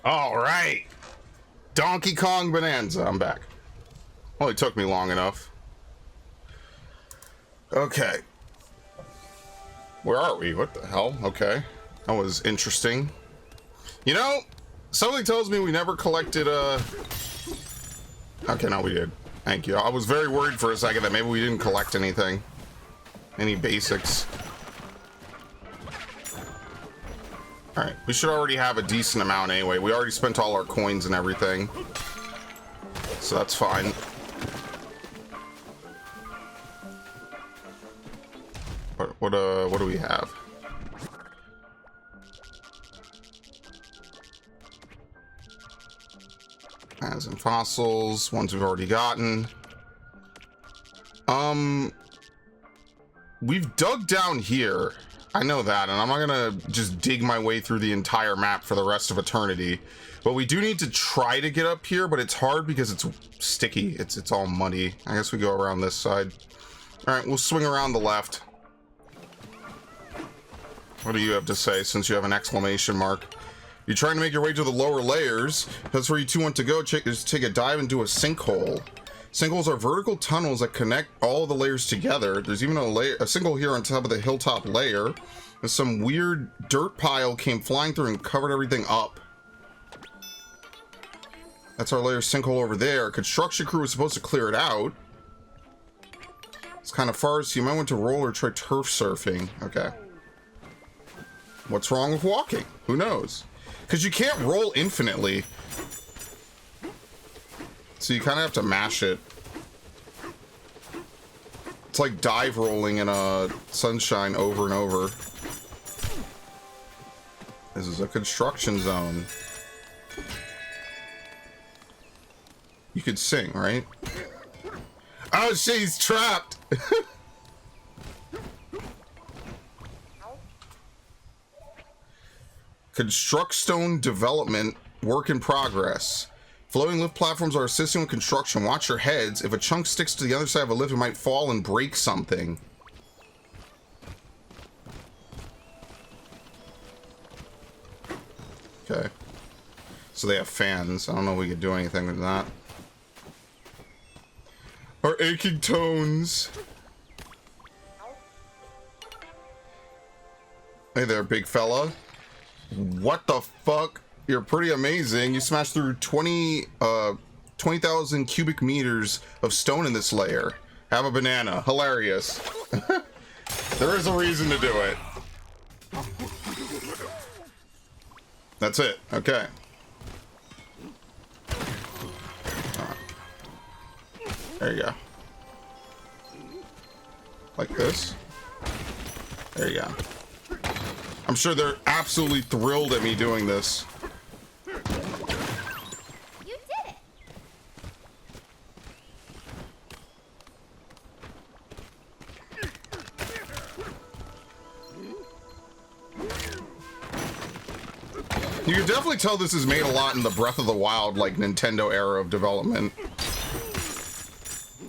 All right. Donkey Kong Bonanza. I'm back. Only took me long enough. Okay. Where are we? What the hell? Okay. That was interesting. You know, something tells me we never collected, Okay, no, we did. Thank you. I was very worried for a second that maybe we didn't collect anything. Any basics. Alright, we should already have a decent amount anyway. We already spent all our coins and everything. So that's fine. What do we have? As in fossils, ones we've already gotten. We've dug down here. I know that, and I'm not gonna just dig my way through the entire map for the rest of eternity. But we do need to try to get up here, but it's hard because it's sticky. It's all muddy. I guess we go around this side. All right, we'll swing around the left. What do you have to say, since you have an exclamation mark? You're trying to make your way to the lower layers. That's where you two want to go. Just take a dive into a sinkhole. Sinkholes are vertical tunnels that connect all the layers together. There's even a sinkhole here on top of the hilltop layer. And some weird dirt pile came flying through and covered everything up. That's our layer sinkhole over there. Construction crew was supposed to clear it out. It's kind of far, so you might want to roll or try turf surfing. Okay. What's wrong with walking? Who knows? Because you can't roll infinitely. So you kind of have to mash it. It's like dive rolling in a sunshine over and over. This is a construction zone. You could sing, right? Oh, she's trapped! Construct stone development, work in progress. Floating lift platforms are assisting with construction. Watch your heads. If a chunk sticks to the other side of a lift, it might fall and break something. Okay. So they have fans. I don't know if we could do anything with that. Our aching tones. Hey there, big fella. What the fuck? You're pretty amazing. You smashed through 20,000 cubic meters of stone in this layer. Have a banana. Hilarious. There is a reason to do it. That's it. Okay. There you go. Like this. There you go. I'm sure they're absolutely thrilled at me doing this. You did it. You can definitely tell this is made a lot in the Breath of the Wild, like, Nintendo era of development.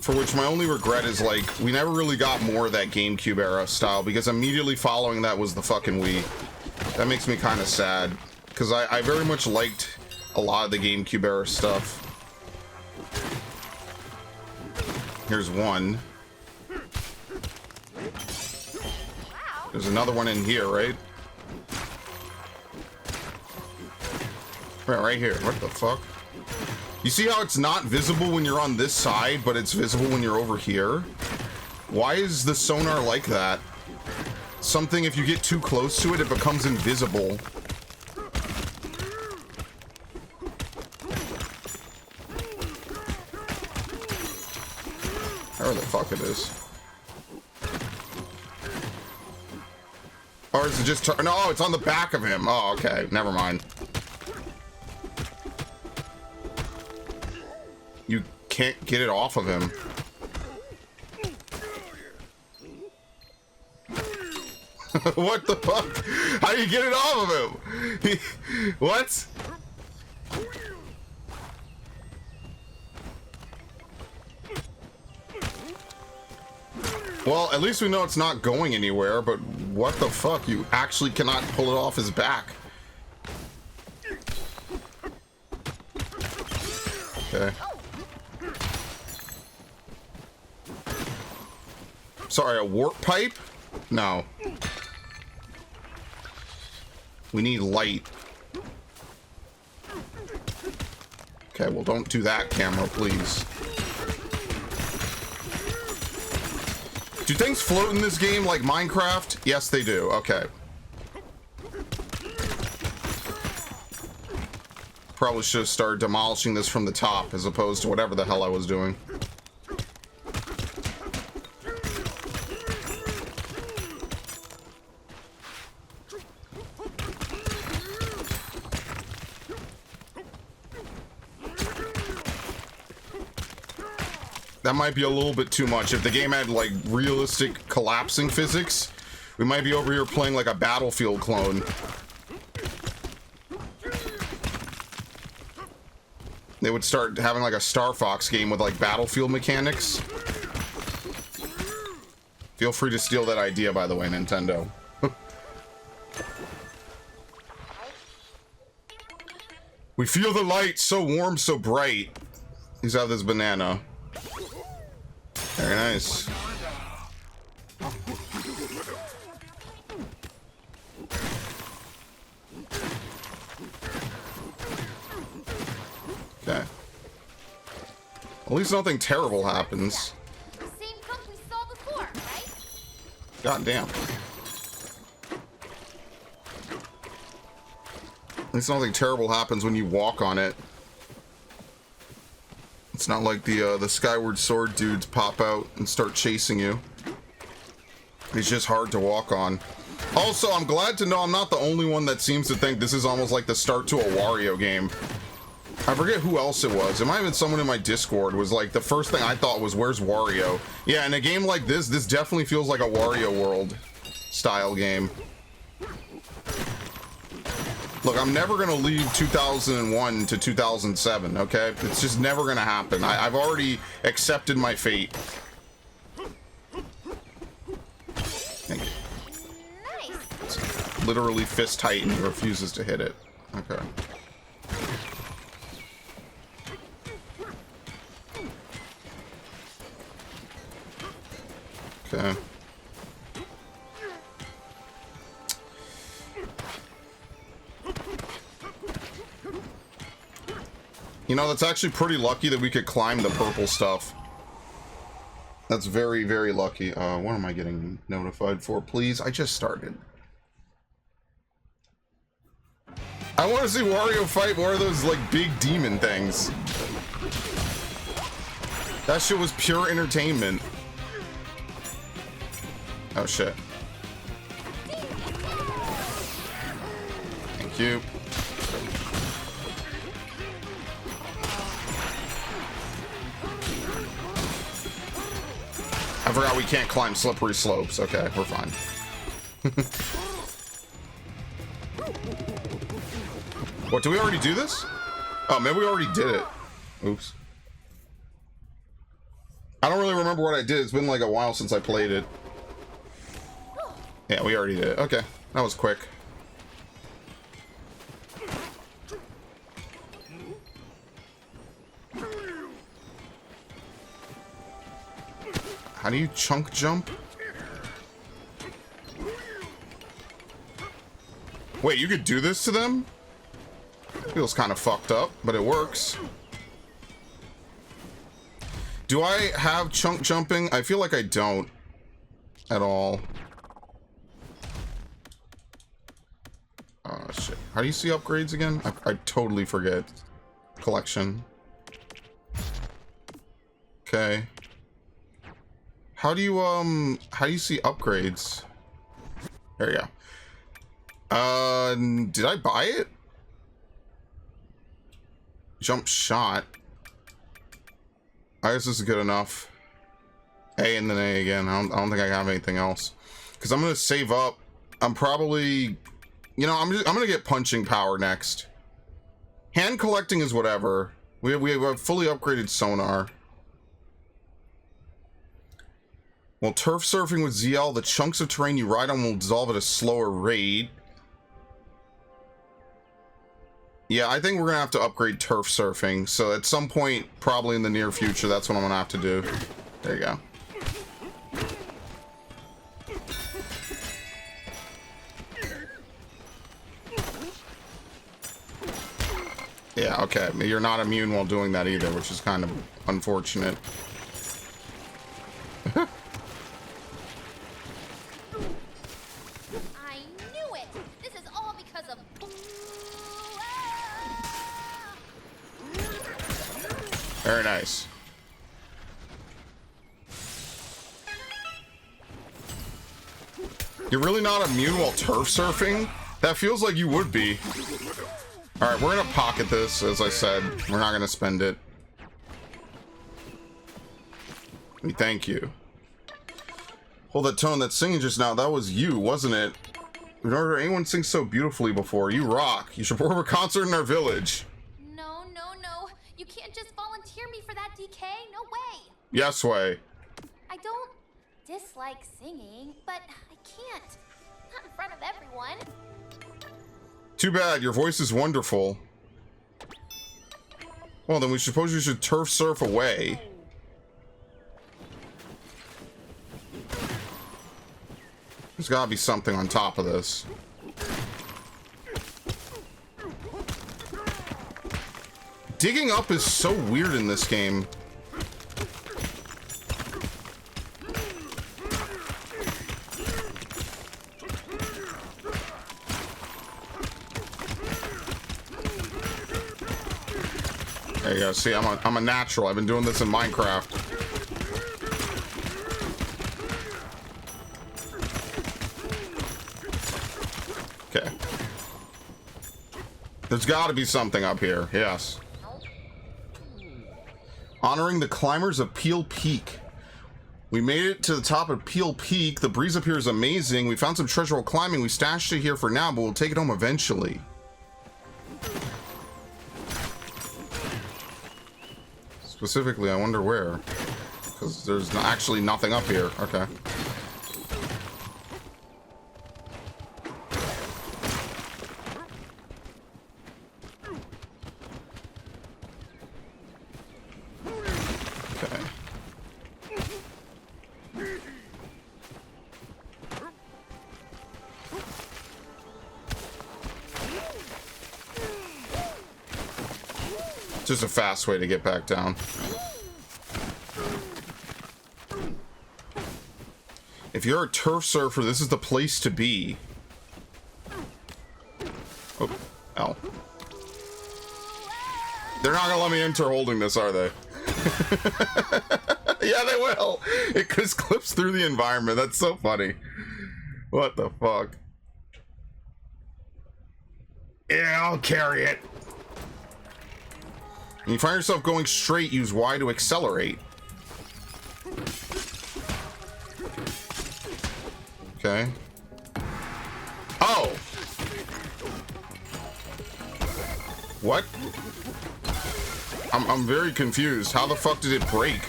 For which my only regret is, like, we never really got more of that GameCube era style, because immediately following that was the fucking Wii. That makes me kind of sad, because I very much liked a lot of the GameCube era stuff. Here's one. There's another one in here, right? Right here. What the fuck? You see how it's not visible when you're on this side, but it's visible when you're over here? Why is the sonar like that? Something, if you get too close to it, it becomes invisible. Where the fuck it is. Or is it just... No, it's on the back of him. Oh, okay. Never mind. You can't get it off of him. What the fuck? How do you get it off of him? What? Well, at least we know it's not going anywhere, but what the fuck? You actually cannot pull it off his back. Okay. Sorry, a warp pipe? No. We need light. Okay, well, don't do that, camera, please. Do things float in this game like Minecraft? Yes, they do. Okay. Probably should have started demolishing this from the top as opposed to whatever the hell I was doing. That might be a little bit too much. If the game had like realistic collapsing physics, we might be over here playing like a Battlefield clone. They would start having like a Star Fox game with like Battlefield mechanics. Feel free to steal that idea, by the way, Nintendo. We feel the light, so warm, so bright. He's have this banana. Very nice. Okay. At least nothing terrible happens. The same cup we saw before, right? God damn. At least nothing terrible happens when you walk on it. It's not like the Skyward Sword dudes pop out and start chasing you. It's just hard to walk on. Also, I'm glad to know I'm not the only one that seems to think this is almost like the start to a Wario game. I forget who else it was. It might have been someone in my Discord was like, the first thing I thought was, where's Wario? Yeah, in a game like this definitely feels like a Wario World style game. Look, I'm never gonna leave 2001 to 2007, okay? It's just never gonna happen. I've already accepted my fate. Thank you. Nice. It's literally fist tight and he refuses to hit it. Okay. Okay. You know, that's actually pretty lucky that we could climb the purple stuff. That's very, very lucky. What am I getting notified for, please? I just started. I want to see Wario fight more of those, like, big demon things. That shit was pure entertainment. Oh, shit. Thank you. I forgot we can't climb slippery slopes. Okay, we're fine. What, do we already do this? Oh, maybe we already did it. Oops. I don't really remember what I did. It's been like a while since I played it. Yeah, we already did it. Okay, that was quick. How do you chunk jump? Wait, you could do this to them? Feels kind of fucked up, but it works. Do I have chunk jumping? I feel like I don't at all. Oh shit. How do you see upgrades again? I totally forget. Collection. Okay. How do you see upgrades? There you go. Did I buy it? Jump shot. I guess this is good enough. A and then A again. I don't think I have anything else. Because I'm gonna save up. I'm probably, you know, I'm gonna get punching power next. Hand collecting is whatever. We have a fully upgraded sonar. While turf surfing with ZL, the chunks of terrain you ride on will dissolve at a slower rate. Yeah, I think we're gonna have to upgrade turf surfing. So at some point, probably in the near future, that's what I'm gonna have to do. There you go. Yeah, okay. You're not immune while doing that either, which is kind of unfortunate. I knew it! This is all because of... Very nice. You're really not immune while turf surfing? That feels like you would be. Alright, we're gonna pocket this, as I said. We're not gonna spend it. We thank you. Hold that tone, that singing just now, that was you, wasn't it? We've never heard anyone sing so beautifully before. You rock. You should perform a concert in our village. No, no, no. You can't just volunteer me for that, DK. No way. Yes way. I don't dislike singing, but I can't. Not in front of everyone. Too bad, your voice is wonderful. Well, then we suppose you should turf surf away. There's gotta be something on top of this. Digging up is so weird in this game. There you go. See, I'm a natural. I've been doing this in Minecraft. Okay. There's got to be something up here. Yes. Honoring the climbers of Peel Peak. We made it to the top of Peel Peak. The breeze up here is amazing. We found some treasure while climbing. We stashed it here for now, but we'll take it home eventually. Specifically, I wonder where. Because there's actually nothing up here. Okay. Okay. Just a fast way to get back down. If you're a turf surfer, this is the place to be. Oh, ow. They're not gonna let me enter holding this, are they? Yeah, they will. It just clips through the environment. That's so funny. What the fuck? Yeah, I'll carry it. When you find yourself going straight, use Y to accelerate. Okay. Oh! What? I'm very confused. How the fuck did it break?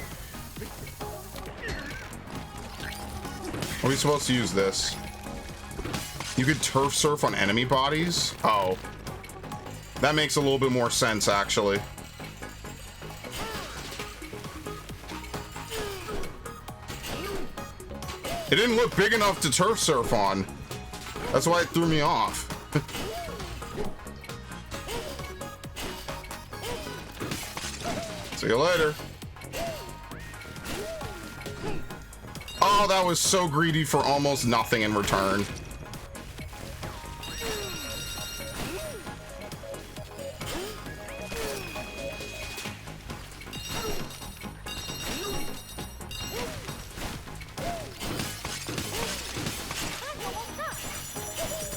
Are we supposed to use this? You could turf surf on enemy bodies? Oh. That makes a little bit more sense, actually. It didn't look big enough to turf surf on. That's why it threw me off. See you later. Oh, that was so greedy for almost nothing in return.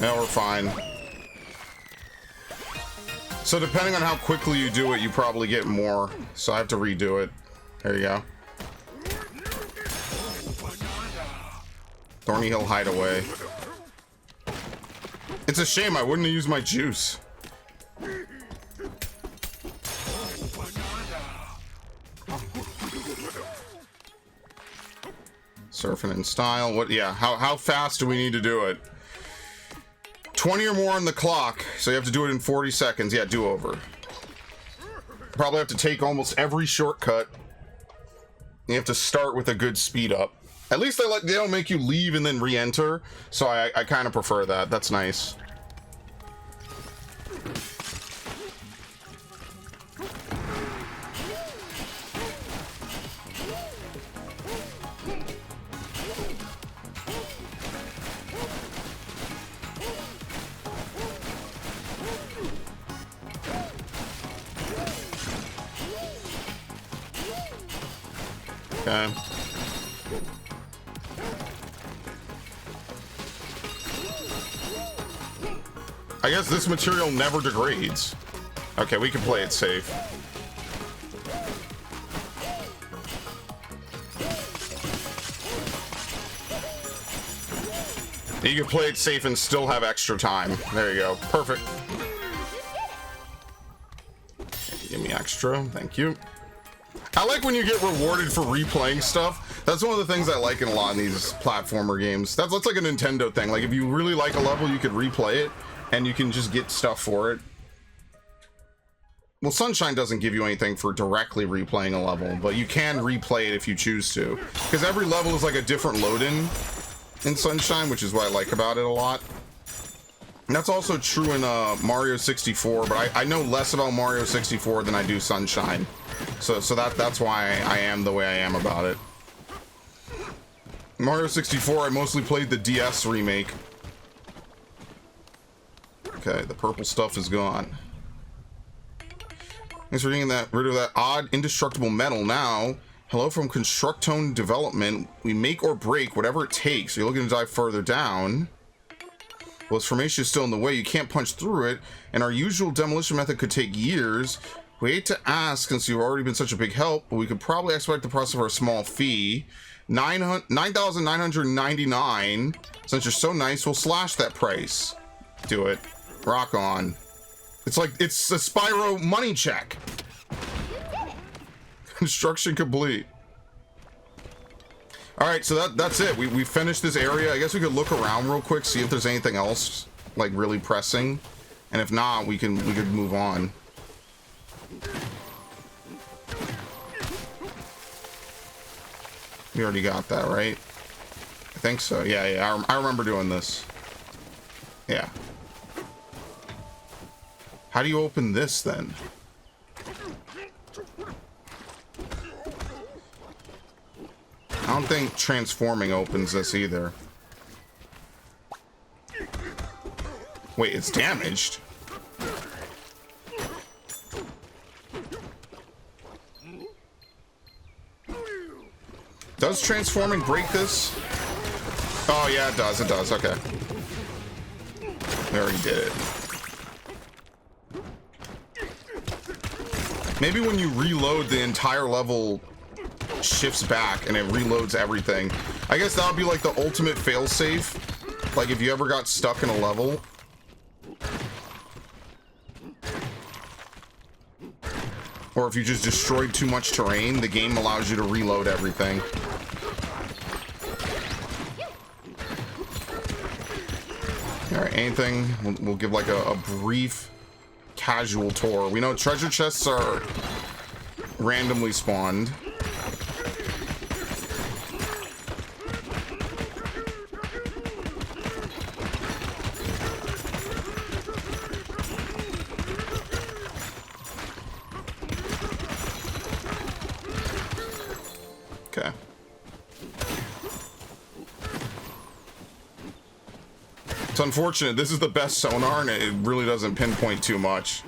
Yeah, we're fine. So depending on how quickly you do it, you probably get more. So I have to redo it. There you go. Thorny Hill Hideaway. It's a shame I wouldn't have used my juice. Surfing in style. What? Yeah. How fast do we need to do it? 20 or more on the clock, so you have to do it in 40 seconds. Yeah, do over. Probably have to take almost every shortcut. You have to start with a good speed up. At least they don't make you leave and then re-enter, so I kind of prefer that. That's nice. Okay. I guess this material never degrades. Okay, we can play it safe. You can play it safe and still have extra time. There you go. Perfect. Give me extra. Thank you. I like when you get rewarded for replaying stuff. That's one of the things I like in a lot of these platformer games. That's like a Nintendo thing. Like if you really like a level, you could replay it and you can just get stuff for it. Well, Sunshine doesn't give you anything for directly replaying a level, but you can replay it if you choose to. Because every level is like a different load-in Sunshine, which is what I like about it a lot. And that's also true in Mario 64, but I know less about Mario 64 than I do Sunshine. So that's why I am the way I am about it. Mario 64, I mostly played the DS remake. Okay, the purple stuff is gone. Thanks for getting rid of that odd indestructible metal. Now, hello from Constructone Development. We make or break whatever it takes. You're looking to dive further down. Well, this formation is still in the way. You can't punch through it, and our usual demolition method could take years. We hate to ask since you've already been such a big help, but we could probably expect the process for a small fee. 9,999. Since you're so nice, we'll slash that price. Do it. Rock on. It's like, it's a Spyro money check. Construction complete. Alright, so that's it. We finished this area. I guess we could look around real quick, see if there's anything else, like, really pressing. And if not, we could move on. We already got that, right? I think so. Yeah, I remember doing this. Yeah. How do you open this, then? I don't think transforming opens this either. Wait, it's damaged? Does transforming break this? Oh, yeah, it does. It does. Okay. We already did it. Maybe when you reload, the entire level shifts back and it reloads everything. I guess that would be like the ultimate failsafe. Like if you ever got stuck in a level. Or if you just destroyed too much terrain, the game allows you to reload everything. Alright, anything? We'll give like a brief casual tour. We know treasure chests are randomly spawned. Okay. It's unfortunate. This is the best sonar, and it really doesn't pinpoint too much.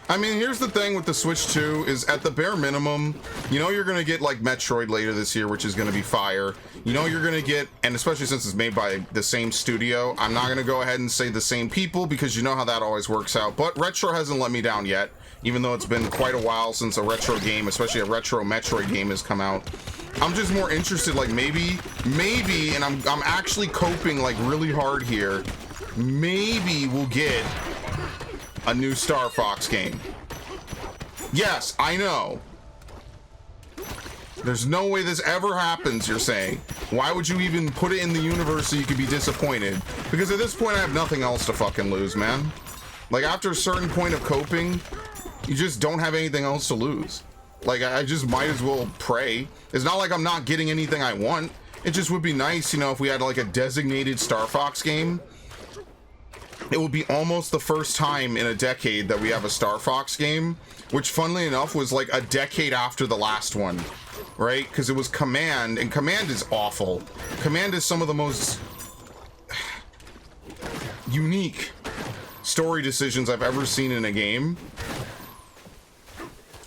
I mean, here's the thing with the Switch 2 is at the bare minimum, you know you're going to get like Metroid later this year, which is going to be fire. You know you're going to get, and especially since it's made by the same studio, I'm not going to go ahead and say the same people because you know how that always works out. But Retro hasn't let me down yet, even though it's been quite a while since a retro game, especially a retro Metroid game has come out. I'm just more interested, like maybe, and I'm actually coping like really hard here. Maybe we'll get a new Star Fox game. Yes, I know. There's no way this ever happens, you're saying. Why would you even put it in the universe so you could be disappointed? Because at this point, I have nothing else to fucking lose, man. Like, after a certain point of coping, you just don't have anything else to lose. Like, I just might as well pray. It's not like I'm not getting anything I want. It just would be nice, you know, if we had, like, a designated Star Fox game. It would be almost the first time in a decade that we have a Star Fox game, which, funnily enough, was, like, a decade after the last one. Right? Because it was Command, and Command is awful. Command is some of the most unique story decisions I've ever seen in a game.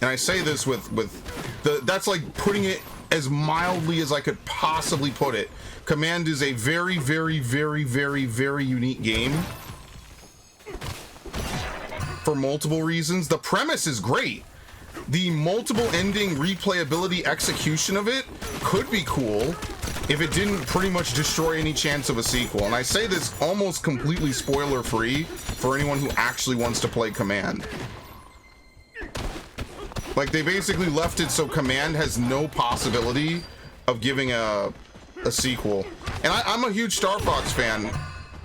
And I say this with that's like putting it as mildly as I could possibly put it. Command is a very, very, very, very, very unique game. For multiple reasons. The premise is great. The multiple ending replayability execution of it could be cool if it didn't pretty much destroy any chance of a sequel. And I say this almost completely spoiler free for anyone who actually wants to play Command. Like, they basically left it so Command has no possibility of giving a sequel. And I'm a huge Star Fox fan,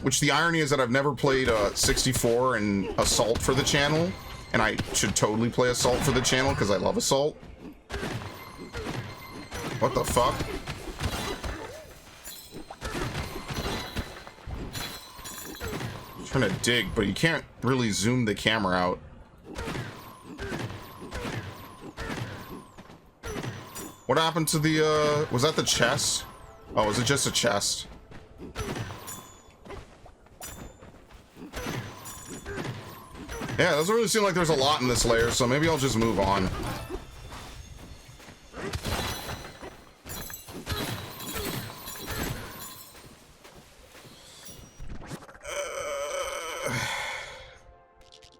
which the irony is that I've never played 64 and Assault for the channel. And I should totally play Assault for the channel because I love Assault. What the fuck? I'm trying to dig, but you can't really zoom the camera out. What happened to the, was that the chest? Oh, was it just a chest? Yeah, it doesn't really seem like there's a lot in this layer, so maybe I'll just move on.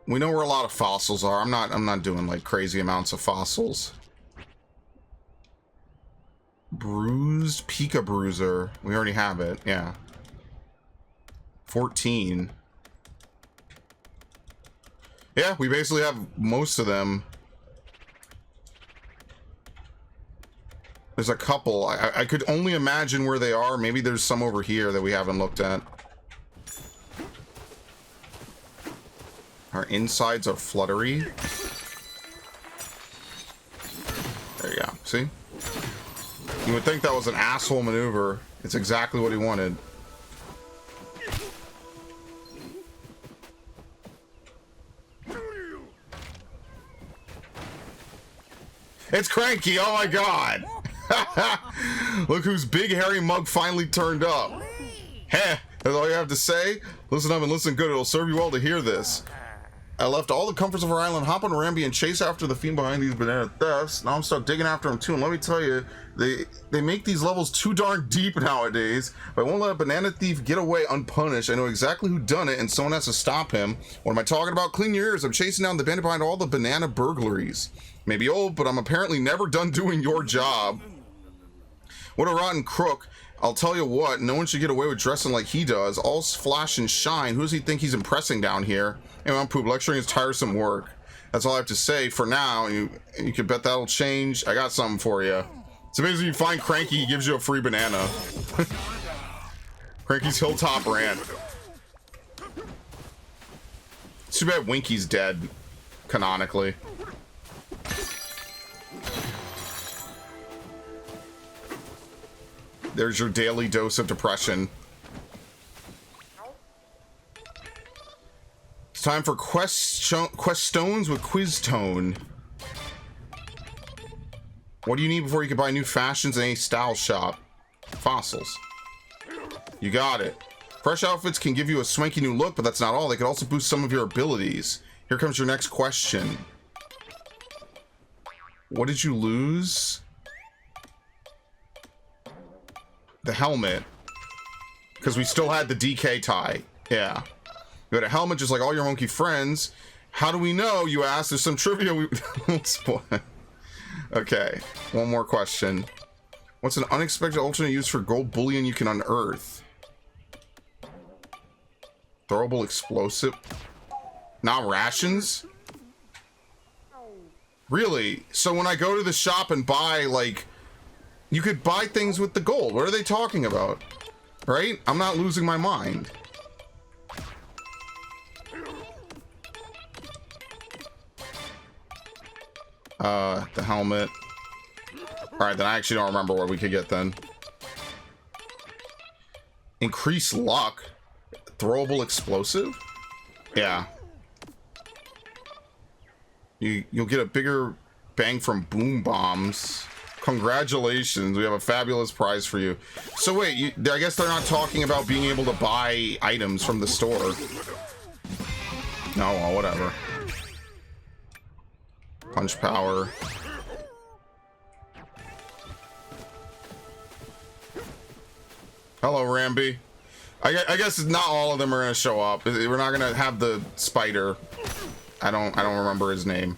We know where a lot of fossils are. I'm not doing like crazy amounts of fossils. Bruised Pika Bruiser. We already have it, yeah. 14. Yeah, we basically have most of them. There's a couple. I could only imagine where they are. Maybe there's some over here that we haven't looked at. Our insides are fluttery. There you go. See? You would think that was an asshole maneuver. It's exactly what he wanted. It's Cranky, oh my god! Look whose big hairy mug finally turned up. Heh, that's all you have to say? Listen up and listen good, it'll serve you well to hear this. I left all the comforts of our island, hop on a Rambi, and chase after the fiend behind these banana thefts. Now I'm stuck digging after him too, and let me tell you, they make these levels too darn deep nowadays. But I won't let a banana thief get away unpunished. I know exactly who done it, and someone has to stop him. What am I talking about? Clean your ears. I'm chasing down the bandit behind all the banana burglaries. Maybe old, but I'm apparently never done doing your job. What a rotten crook. I'll tell you what, no one should get away with dressing like he does. All flash and shine. Who does he think he's impressing down here? Anyway, I'm poop. Lecturing is tiresome work. That's all I have to say for now. You can bet that'll change. I got something for you. So basically, you find Cranky, he gives you a free banana. Cranky's Hilltop Rant. It's too bad Winky's dead, canonically. There's your daily dose of depression. It's time for quest stones with quiz tone. What do you need before you can buy new fashions in any style shop? Fossils. You got it. Fresh outfits can give you a swanky new look, but that's not all. They can also boost some of your abilities. Here comes your next question. What did you lose? The helmet. Because we still had the DK tie. Yeah. You had a helmet just like all your monkey friends. How do we know, you asked? There's some trivia we won't spoil. Okay. One more question. What's an unexpected alternate use for gold bullion you can unearth? Throwable explosive? Not rations? Really? So when I go to the shop and buy, like, You could buy things with the gold. What are they talking about? Right? I'm not losing my mind. The helmet. Alright, then I actually don't remember what we could get then. Increase luck. Throwable explosive? Yeah. You'll get a bigger bang from boom bombs. Congratulations, we have a fabulous prize for you. So wait, I guess they're not talking about being able to buy items from the store. No, well, whatever. Punch power. Hello, Ramby. I guess not all of them are gonna show up. We're not gonna have the spider. I don't remember his name.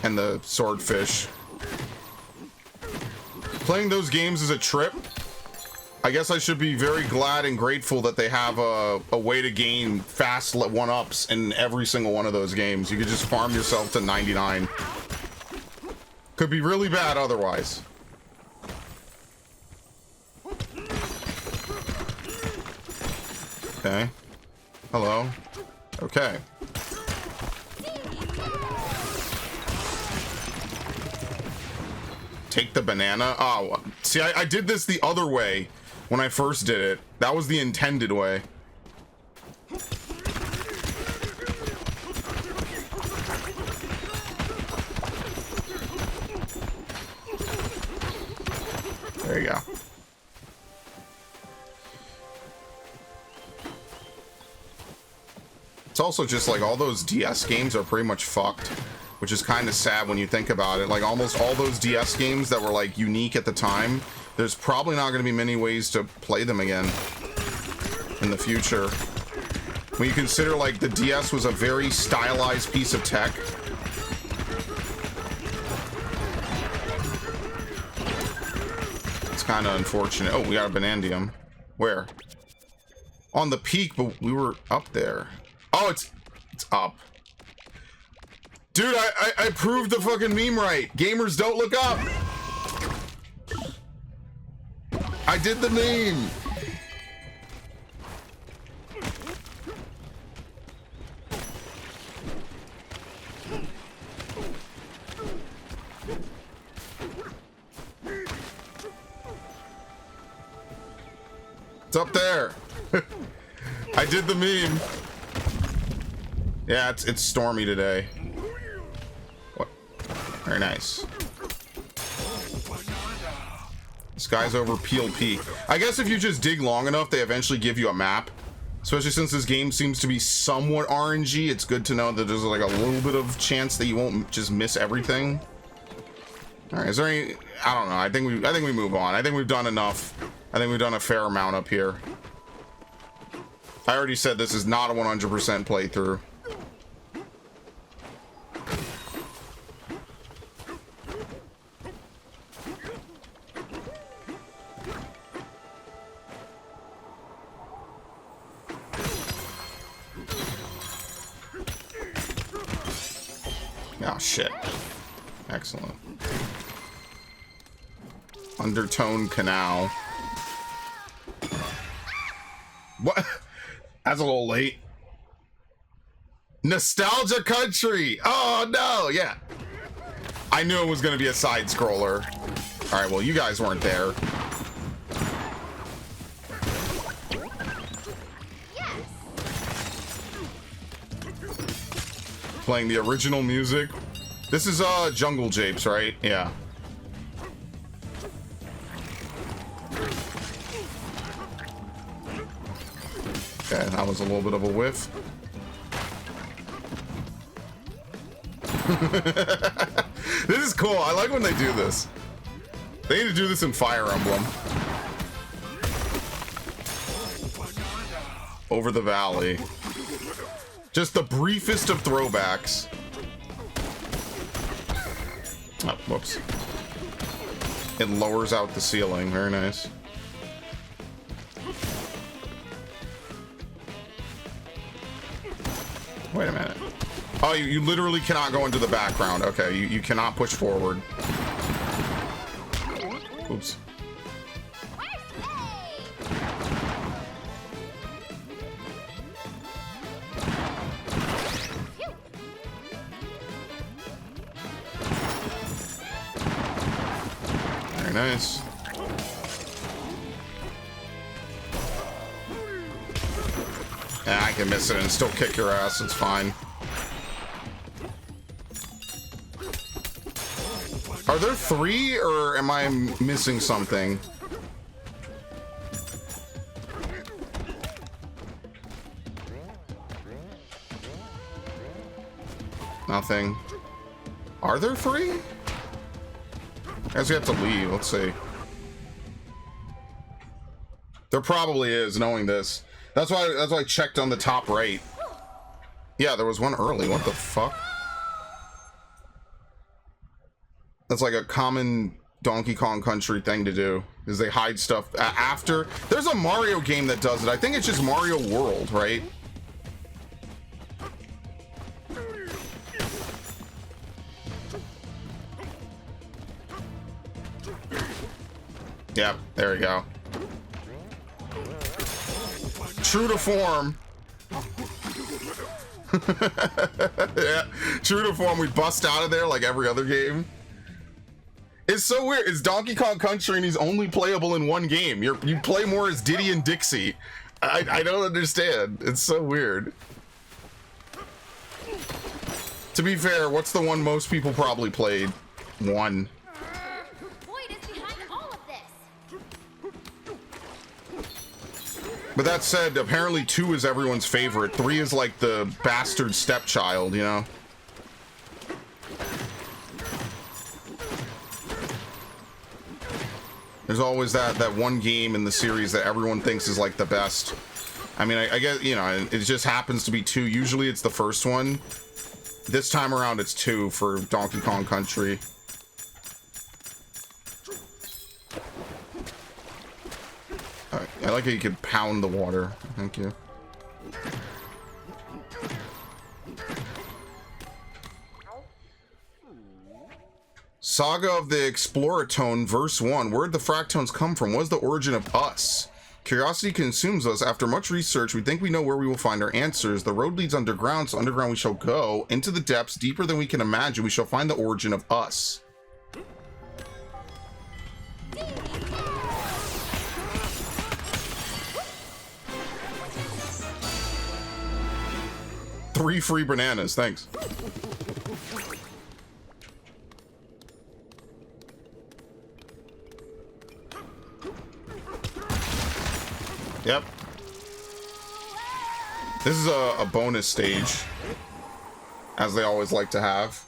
And the swordfish. Playing those games is a trip. I guess I should be very glad and grateful that they have a way to gain fast one-ups in every single one of those games. You could just farm yourself to 99. Could be really bad otherwise. Okay. Hello. Okay. Take the banana. Oh, see, I did this the other way when I first did it. That was the intended way. There you go. It's also just like all those DS games are pretty much fucked, which is kind of sad when you think about it. Like almost all those DS games that were like unique at the time, there's probably not going to be many ways to play them again in the future. When you consider like the DS was a very stylized piece of tech. It's kind of unfortunate. Oh, we got a Banandium. Where? On the peak, but we were up there. Oh, it's up. Dude, I proved the fucking meme right. Gamers don't look up. I did the meme. It's up there. I did the meme. Yeah, it's stormy today. What? Very nice. This guy's over Peel Peak. I guess if you just dig long enough, they eventually give you a map. Especially since this game seems to be somewhat RNG, it's good to know that there's like a little bit of chance that you won't just miss everything. All right, is there any? I don't know. I think we move on. I think we've done enough. I think we've done a fair amount up here. I already said this is not a 100% playthrough. Oh shit. Excellent. Undertone Canal. What? That's a little late. Nostalgia Country. Oh no, yeah. I knew it was gonna be a side scroller. All right, well you guys weren't there. Playing the original music. This is Jungle Japes, right? Yeah. Okay, that was a little bit of a whiff. This is cool. I like when they do this. They need to do this in Fire Emblem. Over the valley. Just the briefest of throwbacks. Oh, whoops. It lowers out the ceiling. Very nice. Wait a minute. Oh, you literally cannot go into the background. Okay, you cannot push forward. Oops. Very nice. Yeah, I can miss it and still kick your ass. It's fine. Are there 3, or am I missing something? Nothing. Are there 3? I guess we have to leave. Let's see. There probably is, knowing this. That's why I checked on the top right. Yeah, there was one early. What the fuck? That's like a common Donkey Kong Country thing to do, is they hide stuff after. There's a Mario game that does it. I think it's just Mario World, right? Yep, there we go. True to form. Yeah, true to form, we bust out of there like every other game. It's so weird. It's Donkey Kong Country and he's only playable in one game. You play more as Diddy and Dixie. I don't understand. It's so weird. To be fair, what's the one most people probably played? 1. Boyd is behind all of this. But that said, apparently 2 is everyone's favorite. 3 is like the bastard stepchild, you know? There's always that one game in the series that everyone thinks is like the best. I mean, I guess, you know, it just happens to be 2. Usually it's the first one. This time around it's 2 for Donkey Kong Country. I like how you could pound the water. Thank you. Saga of the Exploratone, verse 1. Where'd the fractones come from? What is the origin of us? Curiosity consumes us. After much research, we think we know where we will find our answers. The road leads underground, so underground we shall go. Into the depths, deeper than we can imagine, we shall find the origin of us. Three free bananas, thanks. Yep. This is a bonus stage, as they always like to have.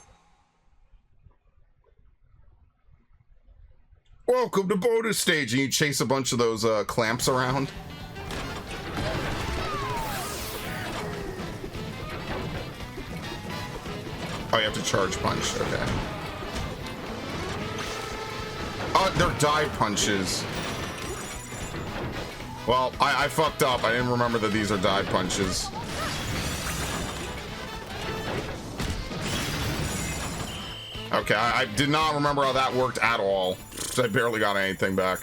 Welcome to bonus stage, and you chase a bunch of those clamps around. Oh, you have to charge punch, okay. Oh, they're dive punches. Well, I fucked up. I didn't remember that these are dive punches. Okay, I did not remember how that worked at all. I barely got anything back.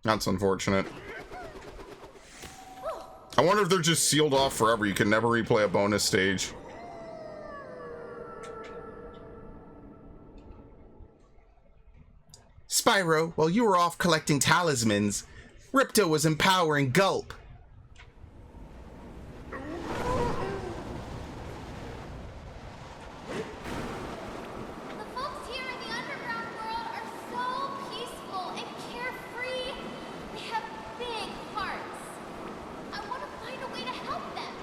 That's unfortunate. I wonder if they're just sealed off forever. You can never replay a bonus stage. Spyro, while you were off collecting talismans, Ripto was empowering Gulp. The folks here in the underground world are so peaceful and carefree. They have big hearts. I want to find a way to help them.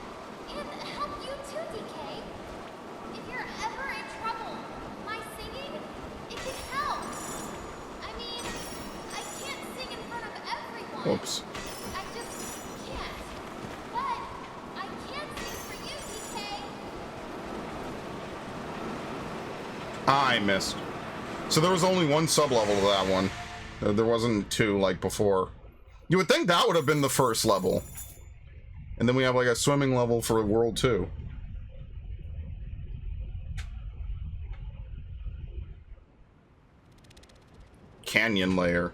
And help you too, DK. If you're ever in trouble, my singing, it can help. I mean, I can't sing in front of everyone. Whoops. I just can't. But I can sing for you, DK. I missed. So there was only one sub-level to that one. There wasn't 2 like before. You would think that would have been the first level. And then we have like a swimming level for World 2. canyon layer.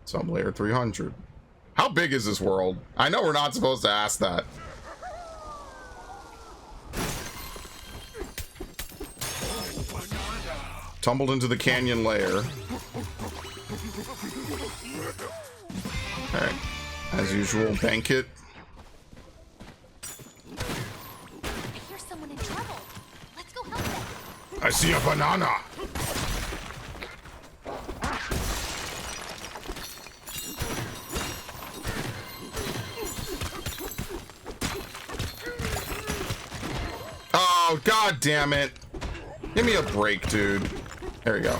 Some layer 300. How big is this world? I know we're not supposed to ask that. Tumbled into the canyon layer. Alright. As usual, bank it. I hear someone in trouble. Let's go help them. I see a banana. Oh, god damn it. Give me a break, dude. There we go.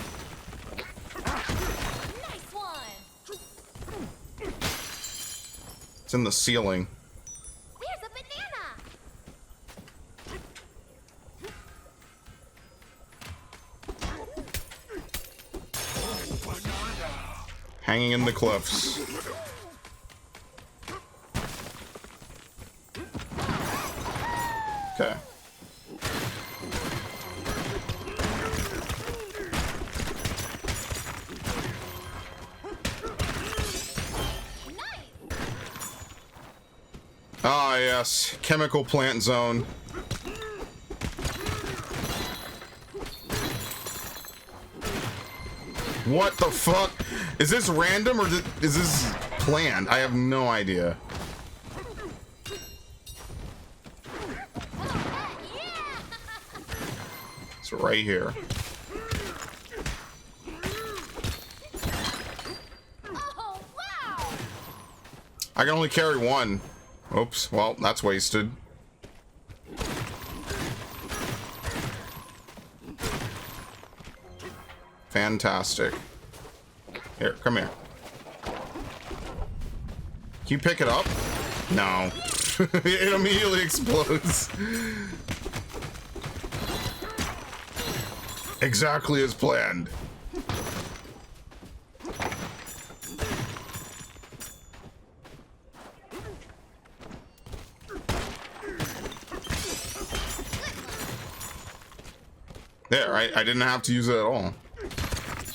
Nice one. It's in the ceiling. There's a banana. Hanging in the cliffs. Okay. Ah, yes. Chemical plant zone. What the fuck? Is this random or is this planned? I have no idea. It's right here. Oh, wow. I can only carry one. Oops, well, that's wasted. Fantastic. Here, come here. Can you pick it up? No. It immediately explodes. Exactly as planned. There, I didn't have to use it at all.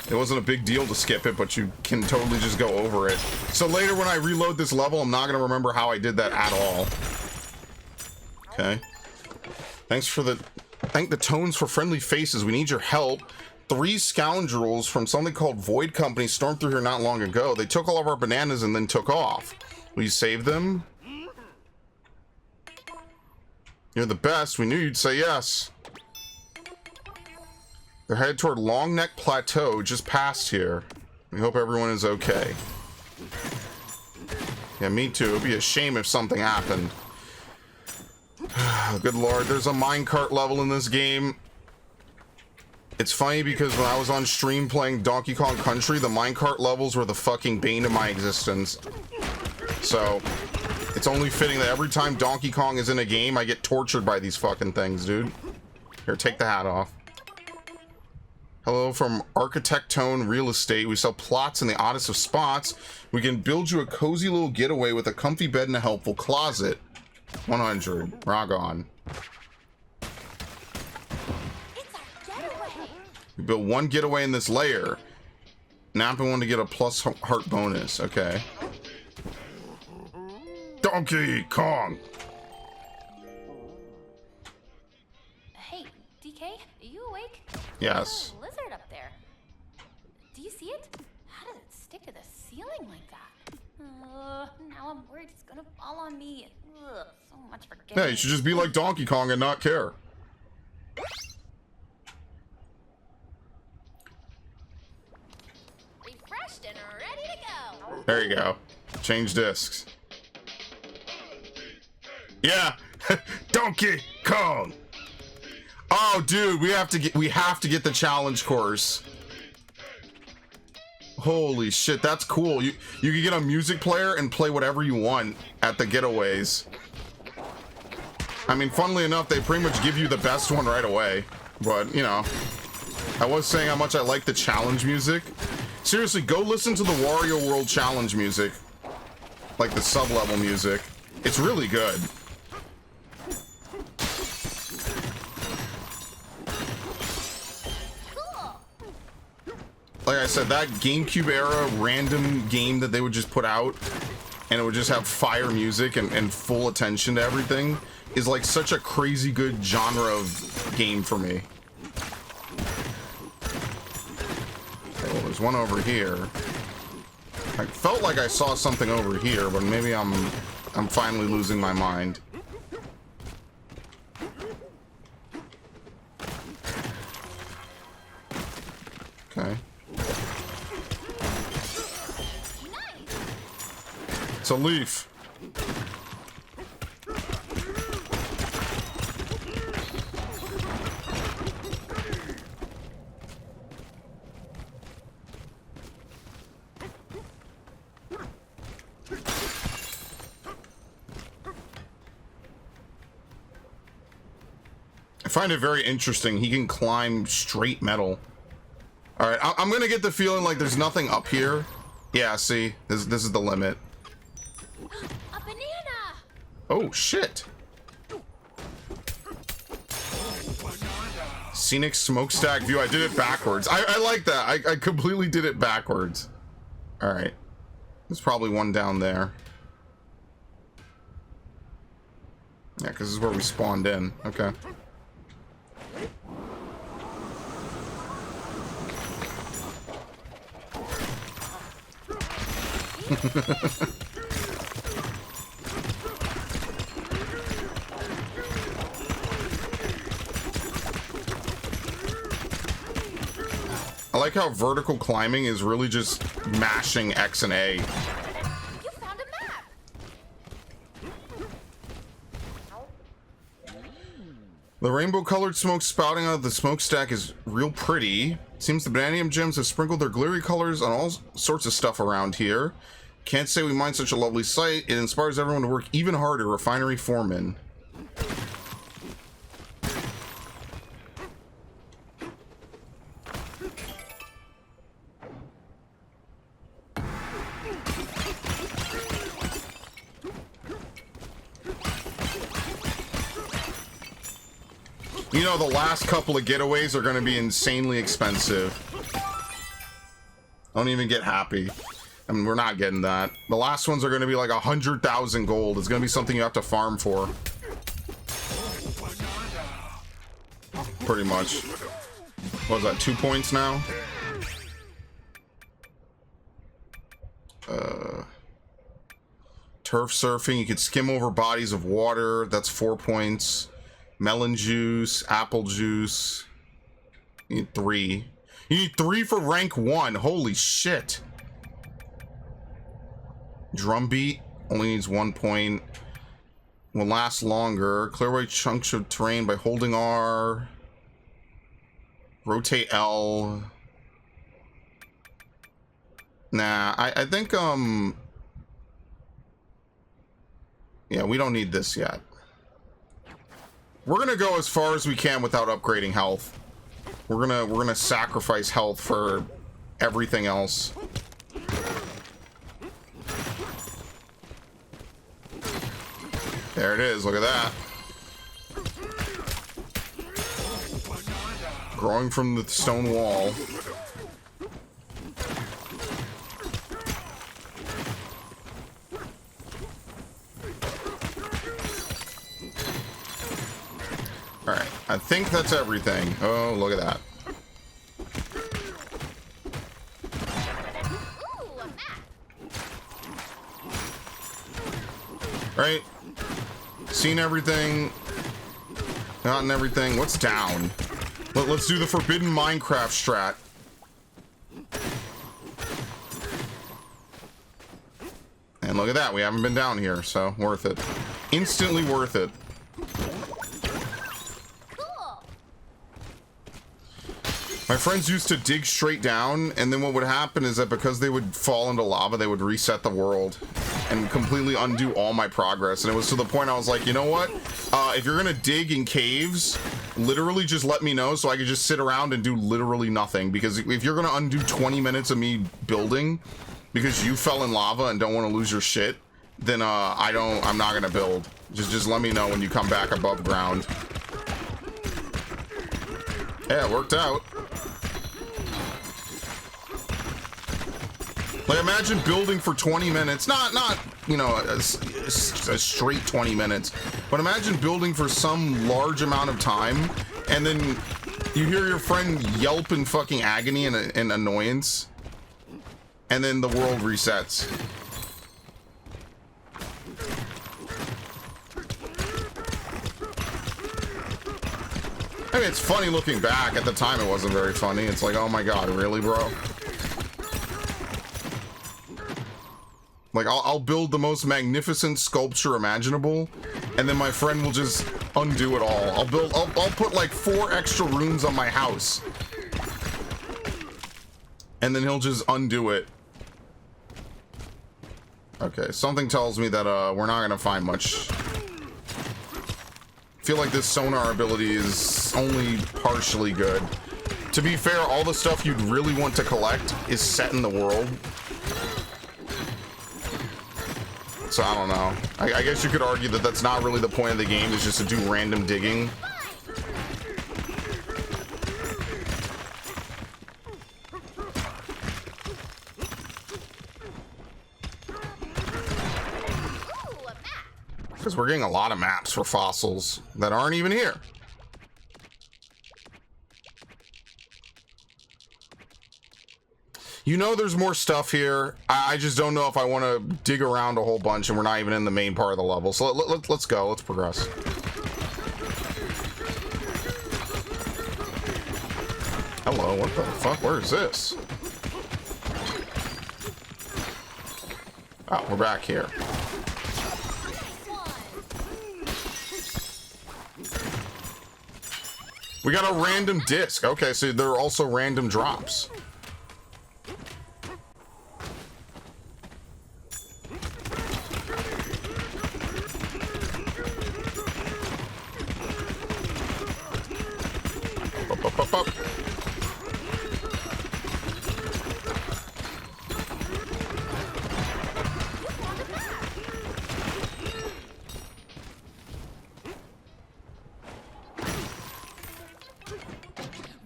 It wasn't a big deal to skip it, but you can totally just go over it. So later when I reload this level, I'm not going to remember how I did that at all. Okay. Thank the tones for friendly faces. We need your help. 3 scoundrels from something called Void Company stormed through here not long ago. They took all of our bananas and then took off. Will you save them? You're the best. We knew you'd say yes. They're headed toward Long Neck Plateau, just past here. We hope everyone is okay. Yeah, me too. It'd be a shame if something happened. Good lord, there's a minecart level in this game. It's funny because when I was on stream playing Donkey Kong Country, the minecart levels were the fucking bane of my existence. So, it's only fitting that every time Donkey Kong is in a game, I get tortured by these fucking things, dude. Here, take the hat off. Hello from Architectone Real Estate. We sell plots in the oddest of spots. We can build you a cozy little getaway with a comfy bed and a helpful closet. 100. Rock on. It's our getaway. We built 1 getaway in this layer. Napping one to get a plus heart bonus. Okay. Donkey Kong. Hey, DK, are you awake? Yes. There's a lizard up there. Do you see it? How does it stick to the ceiling like that? Now I'm worried it's gonna fall on me. Ugh, so much for getting. Yeah, you should just be like Donkey Kong and not care. Refreshed and ready to go. There you go. Change discs. Yeah, Donkey Kong. Oh, dude, we have to get the challenge course. Holy shit, that's cool. You can get a music player and play whatever you want at the getaways. I mean, funnily enough, they pretty much give you the best one right away. But, you know, I was saying how much I like the challenge music. Seriously, go listen to the Wario World challenge music. Like the sub-level music. It's really good. like I said, that GameCube era random game that they would just put out and it would just have fire music and full attention to everything is like such a crazy good genre of game for me. Oh, there's one over here. I felt like I saw something over here, but maybe I'm finally losing my mind. Okay. It's a leaf. I find it very interesting. He can climb straight metal. All right, I'm gonna get the feeling like there's nothing up here. Yeah, see, this is the limit. A banana! Oh shit! Scenic smokestack view. I did it backwards. I like that. I completely did it backwards. All right, there's probably one down there. Yeah, because this is where we spawned in. Okay. I like how vertical climbing is really just mashing X and A. You found a map! The rainbow-colored smoke spouting out of the smokestack is real pretty. Seems the Bananium gems have sprinkled their glittery colors on all sorts of stuff around here. Can't say we mind such a lovely sight. It inspires everyone to work even harder, refinery foreman. You know, the last couple of getaways are going to be insanely expensive. Don't even get happy. I mean, we're not getting that. The last ones are going to be like 100,000 gold. It's going to be something you have to farm for. Pretty much. What was that, 2 points now? Turf surfing. You could skim over bodies of water. That's 4 points. Melon juice, apple juice. You need 3. You need 3 for rank 1. Holy shit. Drumbeat only needs 1 point. Will last longer. Clear away chunks of terrain by holding R. Rotate L. Nah, I think yeah, we don't need this yet. We're gonna go as far as we can without upgrading health. We're gonna sacrifice health for everything else. There it is, look at that. Growing from the stone wall. Alright, I think that's everything. Oh, look at that. Ooh, a map! Right? Seen everything. Gotten everything. What's down? Let's do the forbidden Minecraft strat. And look at that, we haven't been down here, so worth it. Instantly worth it. My friends used to dig straight down, and then what would happen is that because they would fall into lava, they would reset the world and completely undo all my progress. And it was to the point I was like, you know what? If you're gonna dig in caves, literally just let me know so I could just sit around and do literally nothing. Because if you're gonna undo 20 minutes of me building because you fell in lava and don't want to lose your shit, then I'm not gonna build. Just let me know when you come back above ground. Yeah, it worked out. Like, imagine building for 20 minutes, not you know, a straight 20 minutes, but imagine building for some large amount of time, and then you hear your friend yelp in fucking agony and annoyance, and then the world resets. I mean, it's funny looking back. At the time, it wasn't very funny. It's like, oh my god, really, bro? Like, I'll build the most magnificent sculpture imaginable, and then my friend will just undo it all. I'll put like 4 extra rooms on my house, and then he'll just undo it. Okay, something tells me that we're not gonna find much. I feel like this sonar ability is only partially good. To be fair, all the stuff you'd really want to collect is set in the world. So I don't know. I guess you could argue that that's not really the point of the game, is just to do random digging. Because we're getting a lot of maps for fossils that aren't even here. You know there's more stuff here. I just don't know if I want to dig around a whole bunch, and we're not even in the main part of the level. So let's go. Let's progress. Hello, what the fuck? Where is this? Oh, we're back here. We got a random disc. Okay, so there are also random drops. Up.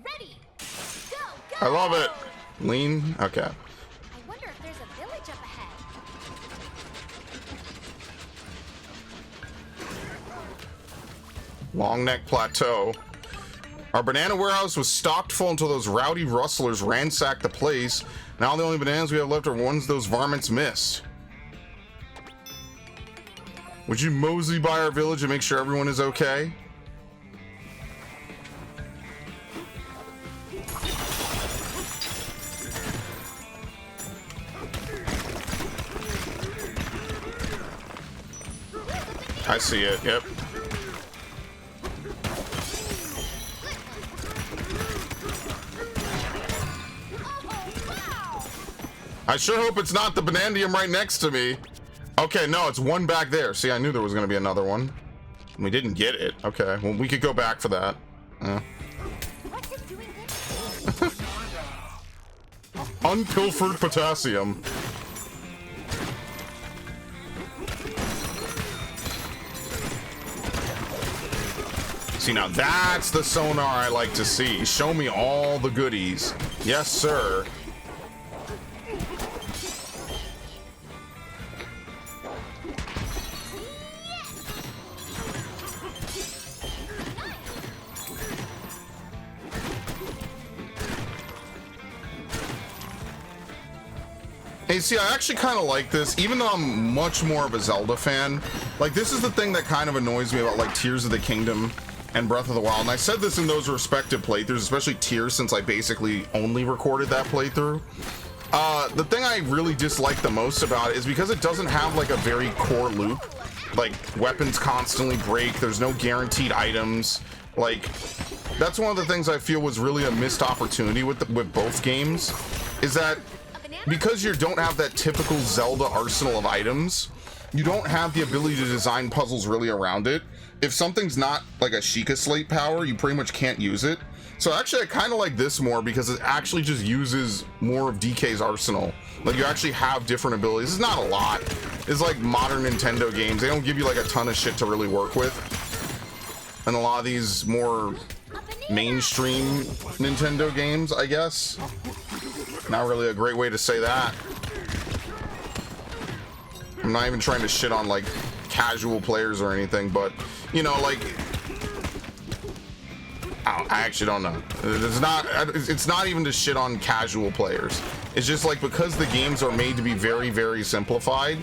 Ready. Go, go. I love it. Lean. Okay. I wonder if there's a village up ahead. Long Neck Plateau. Our banana warehouse was stocked full until those rowdy rustlers ransacked the place. Now the only bananas we have left are ones those varmints missed. Would you mosey by our village and make sure everyone is okay? I see it, yep. I sure hope it's not the Banandium right next to me. Okay, no, it's one back there. See, I knew there was going to be another one. We didn't get it. Okay, well, we could go back for that. Unpilfered potassium. See, now that's the sonar I like to see. Show me all the goodies. Yes, sir. Hey, see, I actually kind of like this, even though I'm much more of a Zelda fan. Like, this is the thing that kind of annoys me about, like, Tears of the Kingdom and Breath of the Wild. And I said this in those respective playthroughs, especially Tears, since I basically only recorded that playthrough. The thing I really dislike the most about it is because it doesn't have, like, a very core loop. Like, weapons constantly break, there's no guaranteed items. Like, that's one of the things I feel was really a missed opportunity with both games, is that because you don't have that typical Zelda arsenal of items, you don't have the ability to design puzzles really around it. If something's not like a Sheikah Slate power, you pretty much can't use it. So actually I kind of like this more because it actually just uses more of DK's arsenal. Like, you actually have different abilities. It's not a lot. It's like modern Nintendo games. They don't give you like a ton of shit to really work with. And a lot of these more mainstream Nintendo games, I guess. Not really a great way to say that. I'm not even trying to shit on like casual players or anything, but you know, like I actually don't know. It's not even to shit on casual players. It's just like because the games are made to be very, very simplified,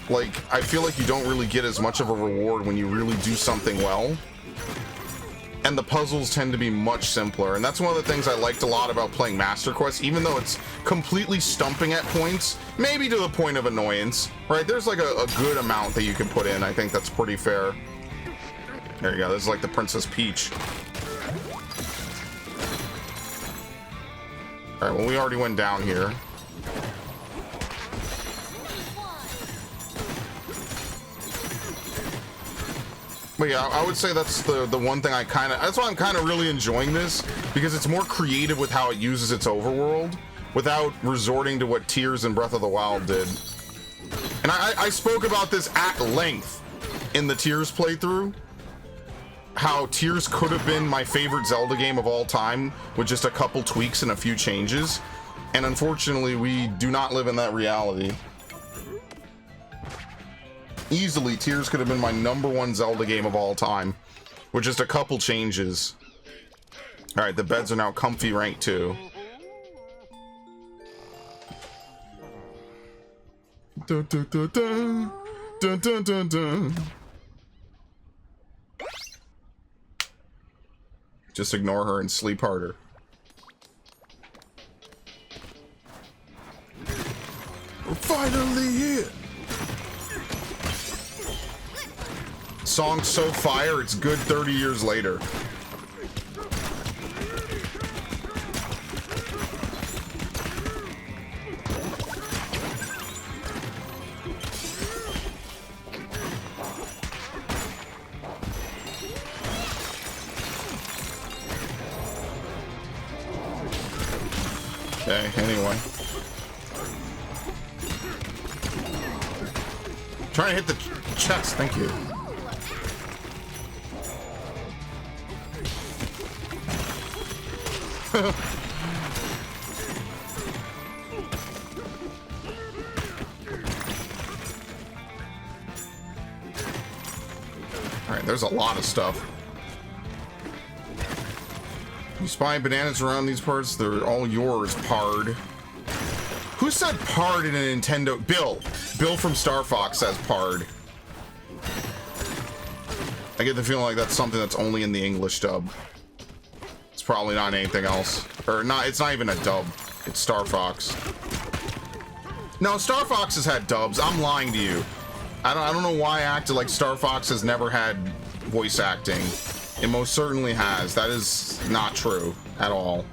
like I feel like you don't really get as much of a reward when you really do something well. And the puzzles tend to be much simpler, and that's one of the things I liked a lot about playing Master Quest, even though it's completely stumping at points, maybe to the point of annoyance, right? There's like a good amount that you can put in. I think that's pretty fair. There you go. This is like the Princess Peach. All right, well, we already went down here. But yeah, I would say that's the one thing that's why I'm kind of really enjoying this, because it's more creative with how it uses its overworld without resorting to what Tears and Breath of the Wild did. And I spoke about this at length in the Tears playthrough, how Tears could have been my favorite Zelda game of all time with just a couple tweaks and a few changes. And unfortunately, we do not live in that reality. Easily, Tears could have been my #1 Zelda game of all time with just a couple changes. All right, the beds are now comfy rank 2. Dun, dun, dun, dun. Dun, dun, dun, dun. Just ignore her and sleep harder. We're finally here. Song so fire, it's good 30 years later. Okay, anyway. Trying to hit the chest, thank you. Alright, there's a lot of stuff. You spy bananas around these parts, they're all yours, Pard. Who said Pard in a Nintendo? Bill. Bill from Star Fox says Pard. I get the feeling like that's something that's only in the English dub. It's probably not anything else. Or not, it's not even a dub. It's Star Fox. No, Star Fox has had dubs. I'm lying to you. I don't know why I acted like Star Fox has never had voice acting. It most certainly has. That is not true at all.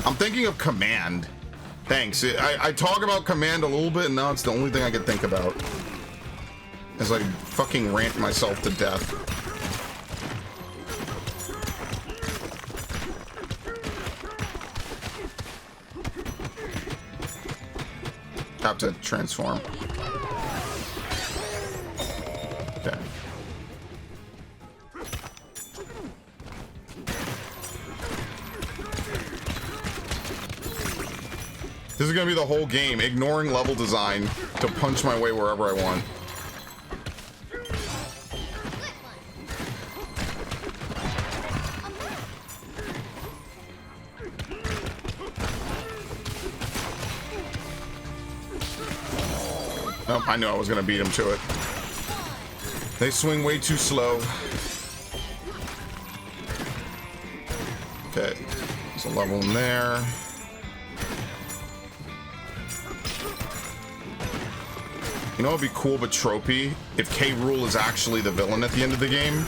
I'm thinking of Command. Thanks. I talk about Command a little bit, and now it's the only thing I can think about. As I fucking rant myself to death. Have to transform. Okay. This is gonna be the whole game, ignoring level design to punch my way wherever I want. Oh, I knew I was gonna beat him to it. They swing way too slow. Okay, there's a level in there. You know what would be cool but tropey? If K. Rool is actually the villain at the end of the game.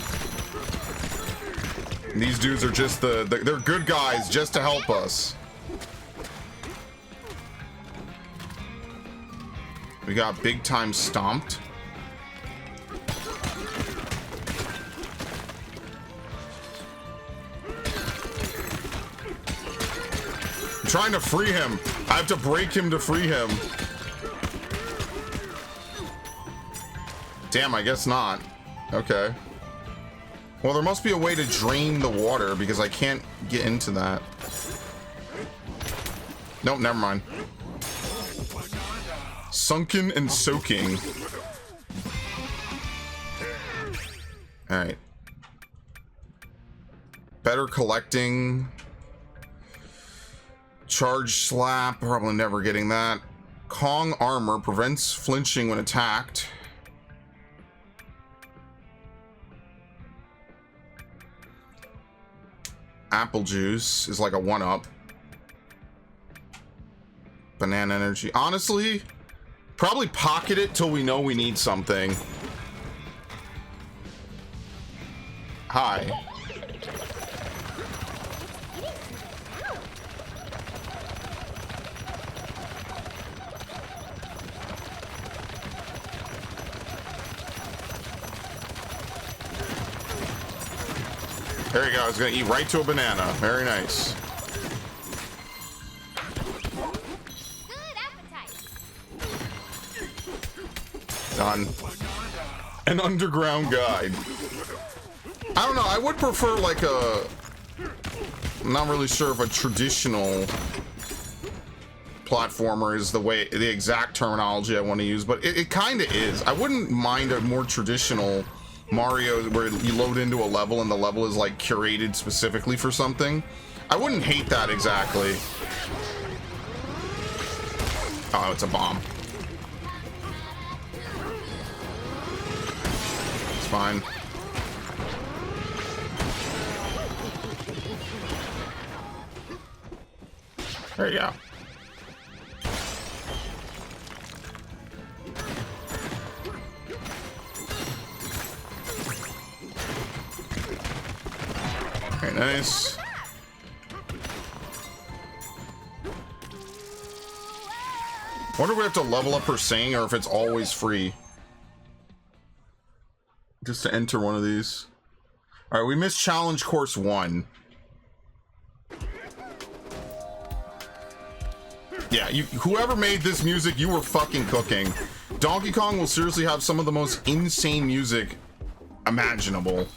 And these dudes are just they're good guys just to help us. We got big time stomped. I'm trying to free him. I have to break him to free him. Damn, I guess not. Okay. Well, there must be a way to drain the water because I can't get into that. Nope, never mind. Sunken and soaking. Alright. Better collecting. Charge slap. Probably never getting that. Kong armor prevents flinching when attacked. Apple juice is like a 1-up. Banana energy. Honestly, probably pocket it till we know we need something. Hi. There you go. I was gonna eat right to a banana. Very nice. Good appetite. Done. An underground guide. I don't know. I would prefer like a. I'm not really sure if a traditional platformer is the exact terminology I want to use, but it kind of is. I wouldn't mind a more traditional Mario where you load into a level and the level is like curated specifically for something. I wouldn't hate that exactly. Oh, it's a bomb. It's fine. There you go. Very nice. Wonder if we have to level up her singing or if it's always free. Just to enter one of these. Alright, we missed challenge course 1. Yeah, whoever made this music, you were fucking cooking. Donkey Kong will seriously have some of the most insane music imaginable.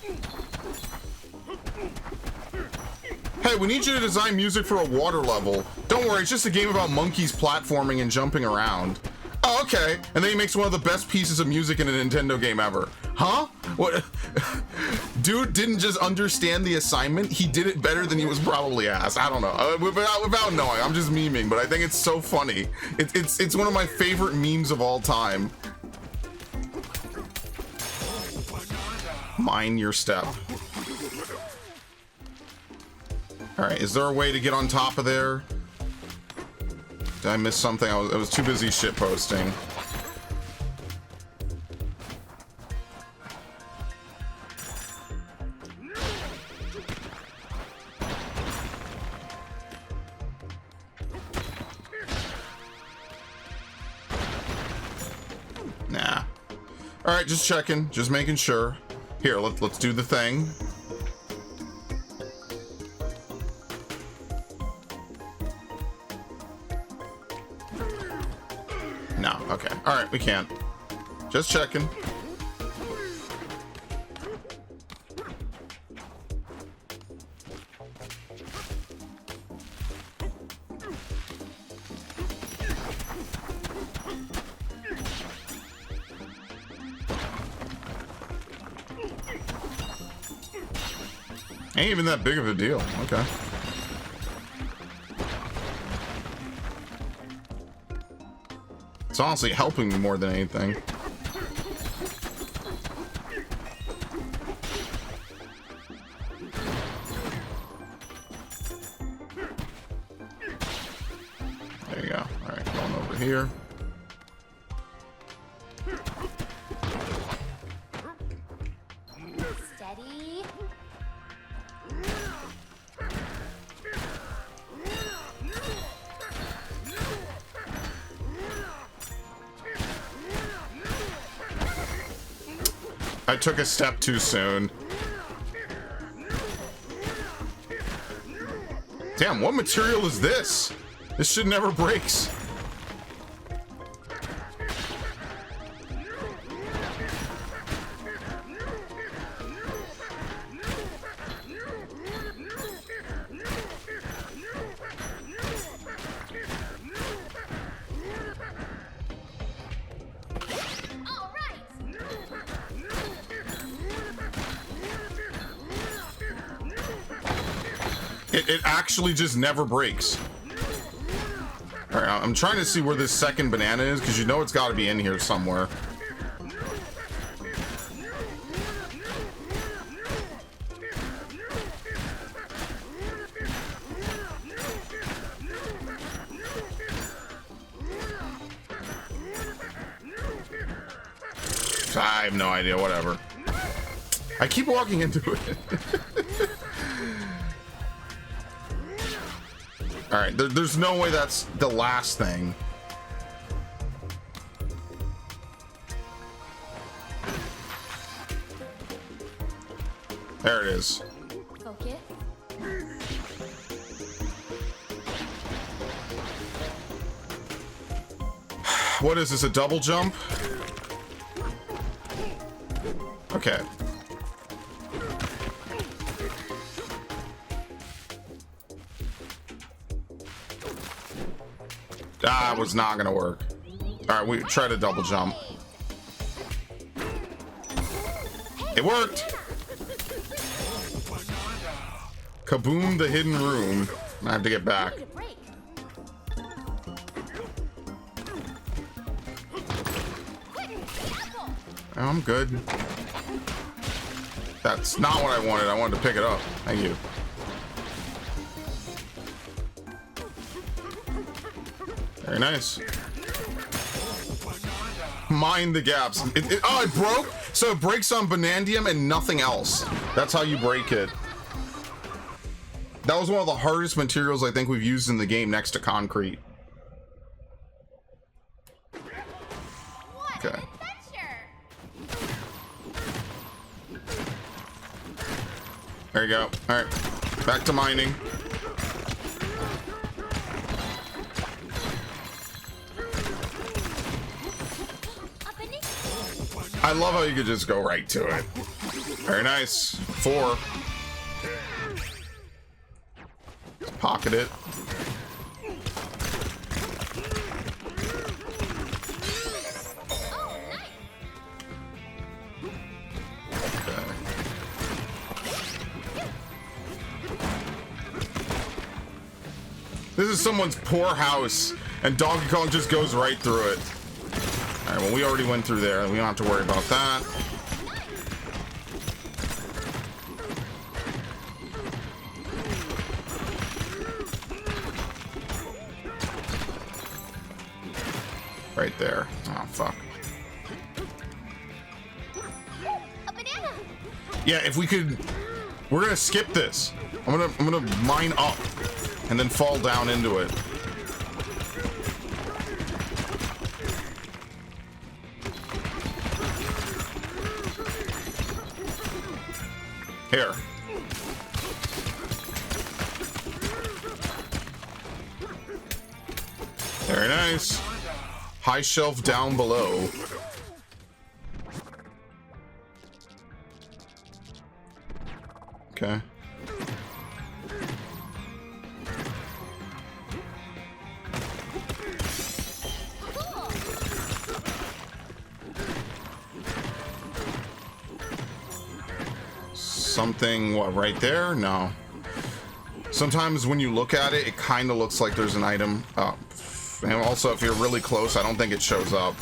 Hey, we need you to design music for a water level. Don't worry, it's just a game about monkeys platforming and jumping around. Oh, okay. And then he makes one of the best pieces of music in a Nintendo game ever. Huh? What? Dude didn't just understand the assignment. He did it better than he was probably asked. I don't know. Without knowing, I'm just memeing, but I think it's so funny. It's one of my favorite memes of all time. Mind your step. Alright, is there a way to get on top of there? Did I miss something? I was too busy shit posting. Nah. Alright, just checking. Just making sure. Here, let's do the thing. No, okay. Alright, we can't. Just checking. Ain't even that big of a deal. Okay. It's honestly helping me more than anything. There you go. Alright, going over here. Steady. I took a step too soon. Damn, what material is this? This shit never breaks. It actually just never breaks. All right, I'm trying to see where this second banana is, because you know it's got to be in here somewhere. I have no idea, whatever. I keep walking into it. Alright, there's no way that's the last thing. There it is. Focus. What is this, a double jump? Okay. Ah, it was not gonna work. Alright, we try to double jump. It worked! Kaboom, the hidden room. I have to get back. Oh, I'm good. That's not what I wanted. I wanted to pick it up. Thank you. Very nice. Mind the gaps. Oh, it broke? So it breaks on Banandium and nothing else. That's how you break it. That was one of the hardest materials I think we've used in the game next to concrete. Okay. There you go. All right, back to mining. I love how you could just go right to it. Very nice. 4. Pocket it. This is someone's poor house, and Donkey Kong just goes right through it. Alright, well, we already went through there. We don't have to worry about that. Right there. Oh, fuck. A banana. Yeah, if we could... We're gonna skip this. I'm gonna mine up and then fall down into it. Here. Very nice. High shelf down below. Okay. Something, what, right there? No. Sometimes when you look at it, it kind of looks like there's an item. And also, if you're really close, I don't think it shows up.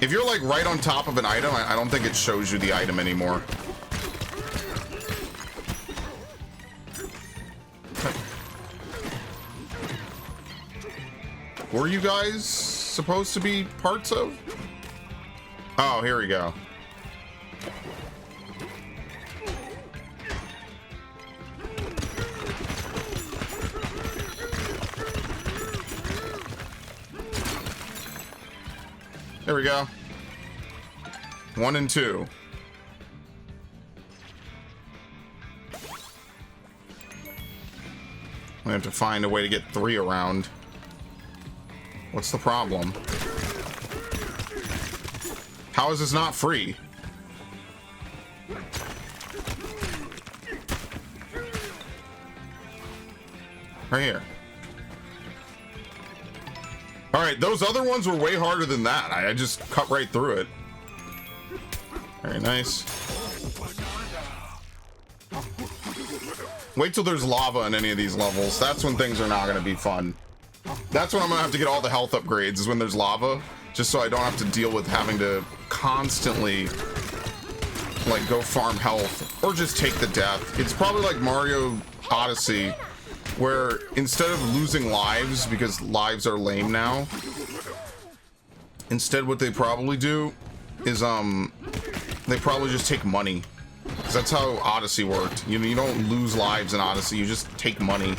If you're like right on top of an item, I don't think it shows you the item anymore. Were you guys supposed to be parts of? Oh, here we go. There we go. 1 and 2. We have to find a way to get 3 around. What's the problem? How is this not free? Right here. Alright, those other ones were way harder than that. I just cut right through it. Very nice. Wait till there's lava in any of these levels. That's when things are not going to be fun. That's when I'm going to have to get all the health upgrades, is when there's lava. Just so I don't have to deal with having to constantly, like, go farm health. Or just take the death. It's probably like Mario Odyssey, where instead of losing lives, because lives are lame now, instead what they probably do is, they probably just take money. Because that's how Odyssey worked. You know, you don't lose lives in Odyssey, you just take money.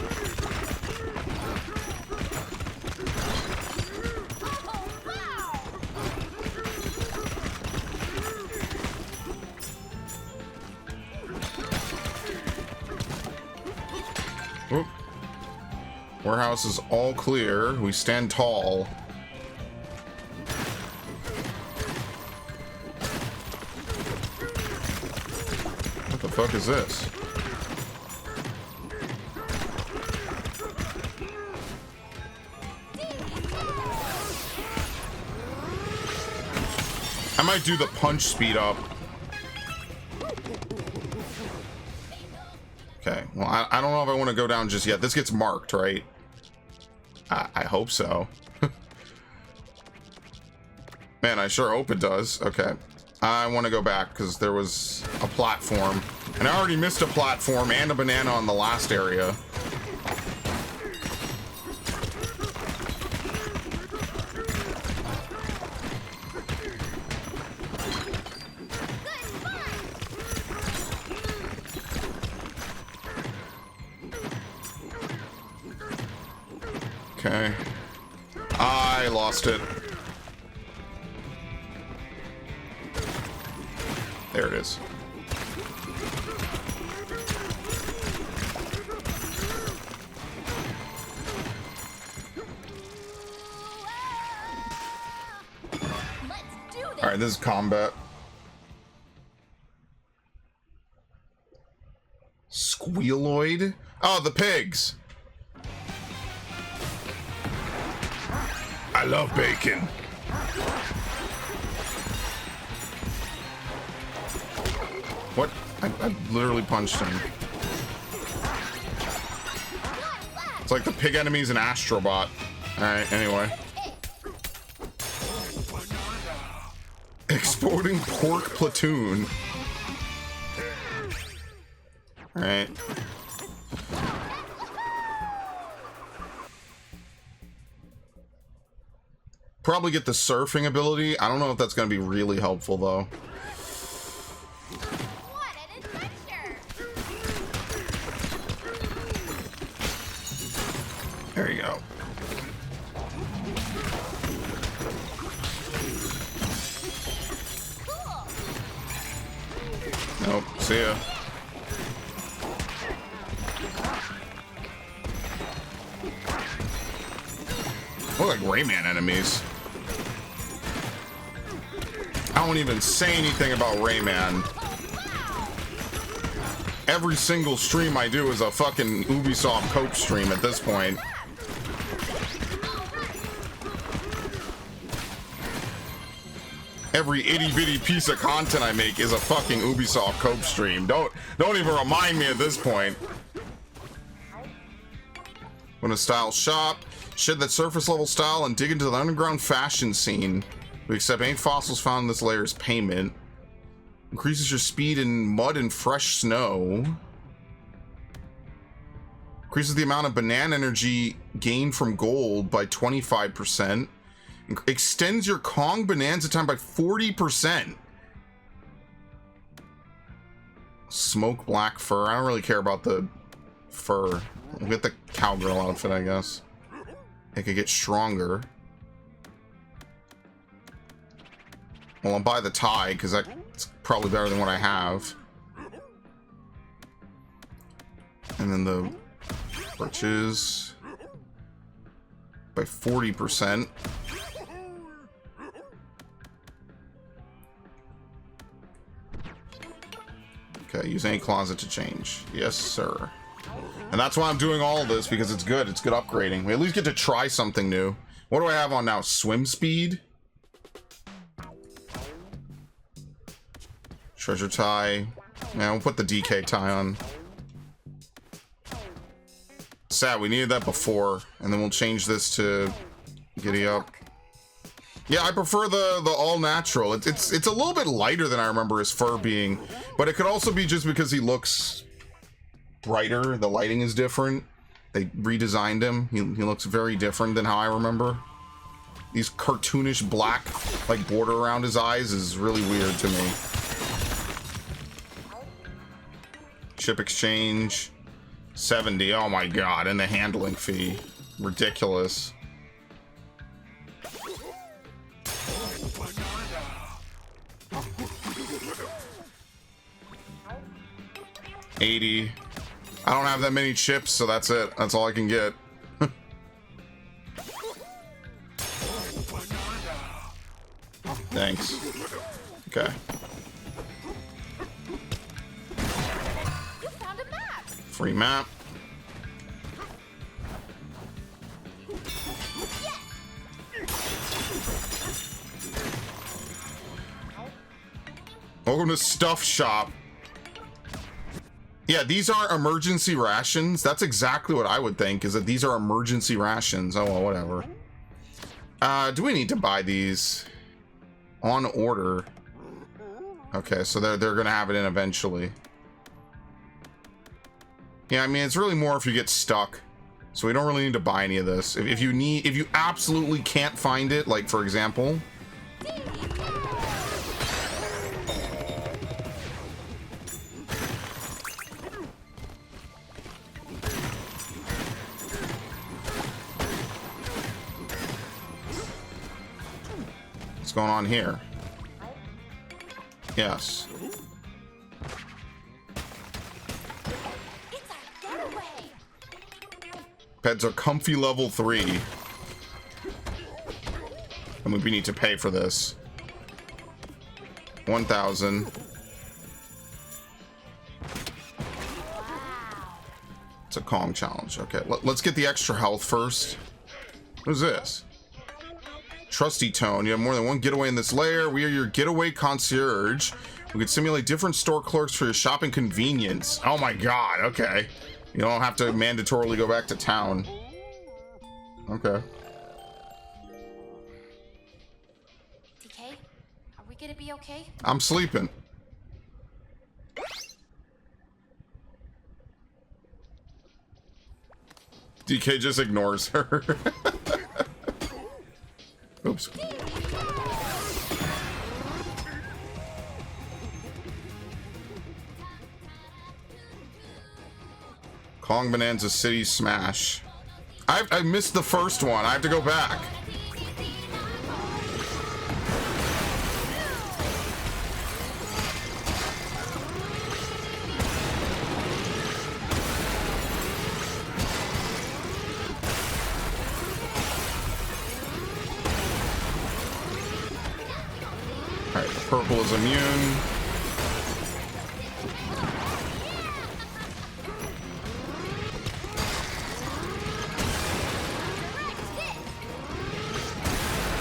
Oop. Warehouse is all clear. We stand tall. What the fuck is this? I might do the punch speed up. Okay, well, I don't know if I want to go down just yet. This gets marked, right? I hope so. Man, I sure hope it does. Okay. I want to go back because there was a platform. And I already missed a platform and a banana on the last area. Okay. I lost it. There it is. All right, this is combat. Squealoid? Oh, the pigs. I love bacon. What? I literally punched him. It's like the pig enemy's an Astrobot. Alright, anyway. Exploding pork platoon. Alright. Probably get the surfing ability. I don't know if that's going to be really helpful, though. What an adventure! There you go. Cool. Nope. See ya. Look like Rayman enemies. I won't even say anything about Rayman. Every single stream I do is a fucking Ubisoft Cope stream at this point. Every itty bitty piece of content I make is a fucking Ubisoft Cope stream. Don't even remind me at this point. When a style shop, shed that surface level style and dig into the underground fashion scene. We accept any fossils found in this layer as payment. Increases your speed in mud and fresh snow. Increases the amount of banana energy gained from gold by 25%. Extends your Kong Bananza time by 40%. Smoke black fur. I don't really care about the fur. We'll get the cowgirl outfit, I guess. It could get stronger. Well, I'll buy the tie, because that's probably better than what I have. And then the riches by 40%. Okay, use any closet to change. Yes, sir. And that's why I'm doing all of this, because it's good. It's good upgrading. We at least get to try something new. What do I have on now? Swim speed? Treasure tie. Yeah, we'll put the DK tie on. Sad, we needed that before, and then we'll change this to giddy up. Yeah, I prefer the all natural. It's a little bit lighter than I remember his fur being, but it could also be just because he looks brighter. The lighting is different. They redesigned him. He looks very different than how I remember. These cartoonish black like border around his eyes is really weird to me. Ship exchange 70. Oh my god, and the handling fee, ridiculous. $80. I don't have that many chips, so that's it. That's all I can get. Thanks. Okay. You found a map. Free map. Welcome to Stuff Shop. Yeah, these are emergency rations. That's exactly what I would think, is that these are emergency rations. Oh, well, whatever. Do we need to buy these? On order. Okay, so they're gonna have it in eventually. Yeah, I mean, it's really more if you get stuck. So we don't really need to buy any of this. If you absolutely can't find it, like for example. What's going on here? Yes. It's our getaway. Beds are comfy level 3. And we need to pay for this. 1,000. Wow. It's a Kong challenge. Okay, let's get the extra health first. What is this? Trusty Tone. You have more than one getaway in this layer. We are your getaway concierge. We can simulate different store clerks for your shopping convenience. Oh my god, okay. You don't have to mandatorily go back to town. Okay. DK, are we gonna be okay? I'm sleeping. DK just ignores her. Oops. Kong Bananza City Smash. I missed the first one. I have to go back. Alright, purple is immune.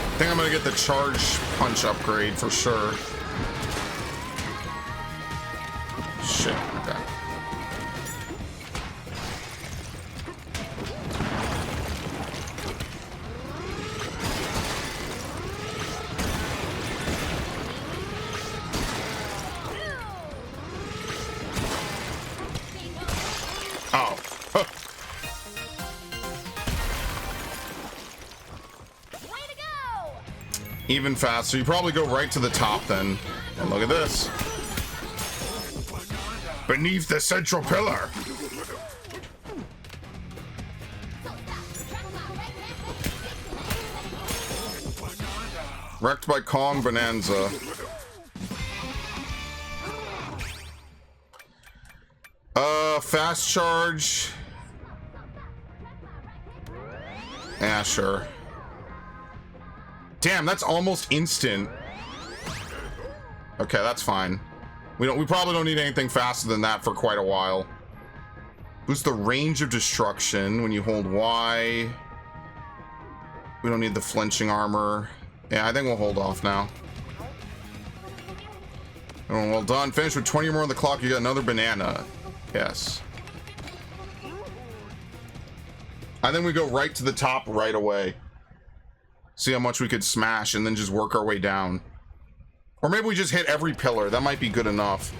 I think I'm gonna get the charge punch upgrade for sure. Shit, okay. Oh. Huh. Way to go! Even faster. You probably go right to the top then. And look at this. Beneath the central pillar. Wrecked by Kong Bananza. Fast charge. Yeah, sure. Damn, that's almost instant. Okay, that's fine. We probably don't need anything faster than that for quite a while. Boost the range of destruction when you hold Y. We don't need the flinching armor. Yeah, I think we'll hold off now. Oh, well done. Finish with 20 more on the clock. You got another banana. Yes. I think we go right to the top right away. See how much we could smash and then just work our way down. Or maybe we just hit every pillar. That might be good enough.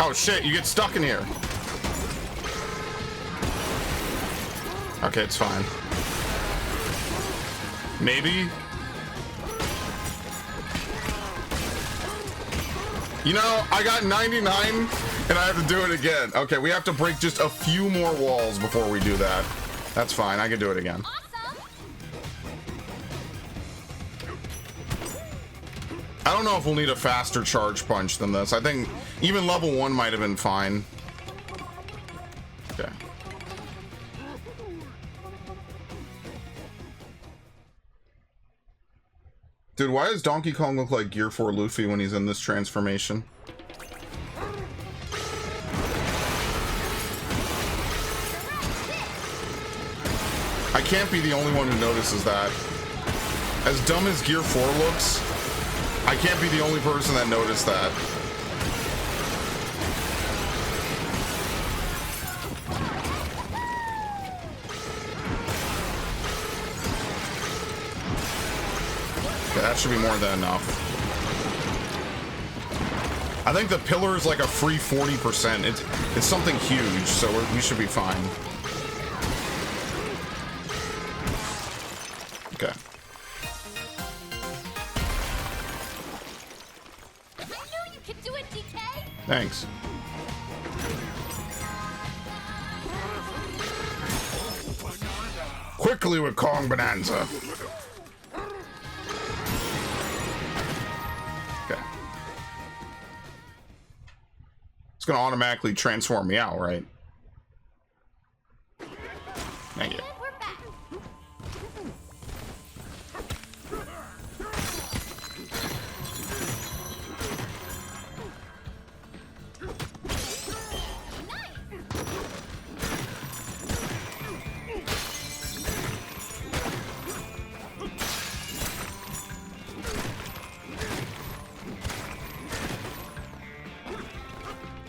Oh shit, you get stuck in here. Okay, it's fine. Maybe? You know, I got 99 and I have to do it again. Okay, we have to break just a few more walls before we do that. That's fine, I can do it again. I don't know if we'll need a faster charge punch than this. I think even level 1 might have been fine. Okay. Dude, why does Donkey Kong look like Gear 4 Luffy when he's in this transformation? I can't be the only one who notices that. As dumb as Gear 4 looks, I can't be the only person that noticed that. Okay, that should be more than enough. I think the pillar is like a free 40%. It's something huge, so we should be fine. Okay. Thanks. Quickly with Kong Bananza. Okay. It's gonna automatically transform me out, right? Thank you.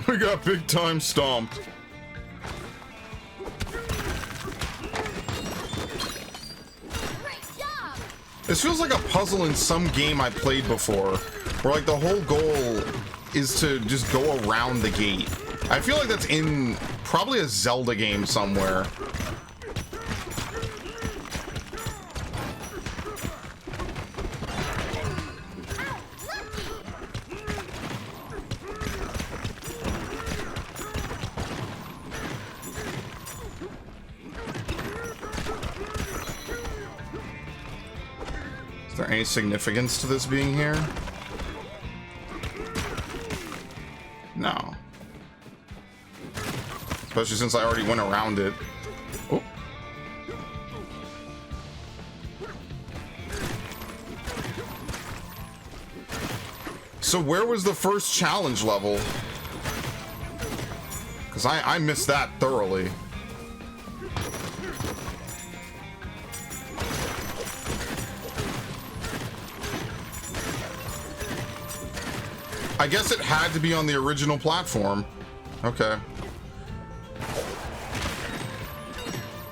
We got big time stomped. This feels like a puzzle in some game I played before, where like the whole goal is to just go around the gate. I feel like that's in probably a Zelda game somewhere. Is there any significance to this being here? No. Especially since I already went around it. Oh. So where was the first challenge level? Because I missed that thoroughly. I guess it had to be on the original platform. Okay.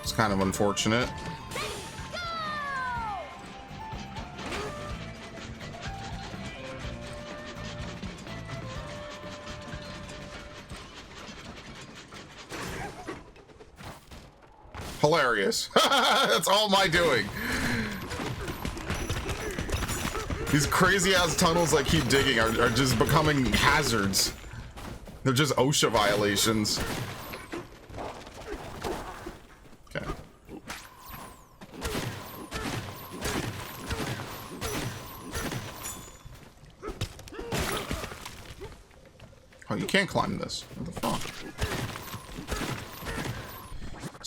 It's kind of unfortunate. Hilarious. That's all my doing. These crazy ass tunnels I keep digging are just becoming hazards. They're just OSHA violations. Okay. Oh, you can't climb this. What the fuck?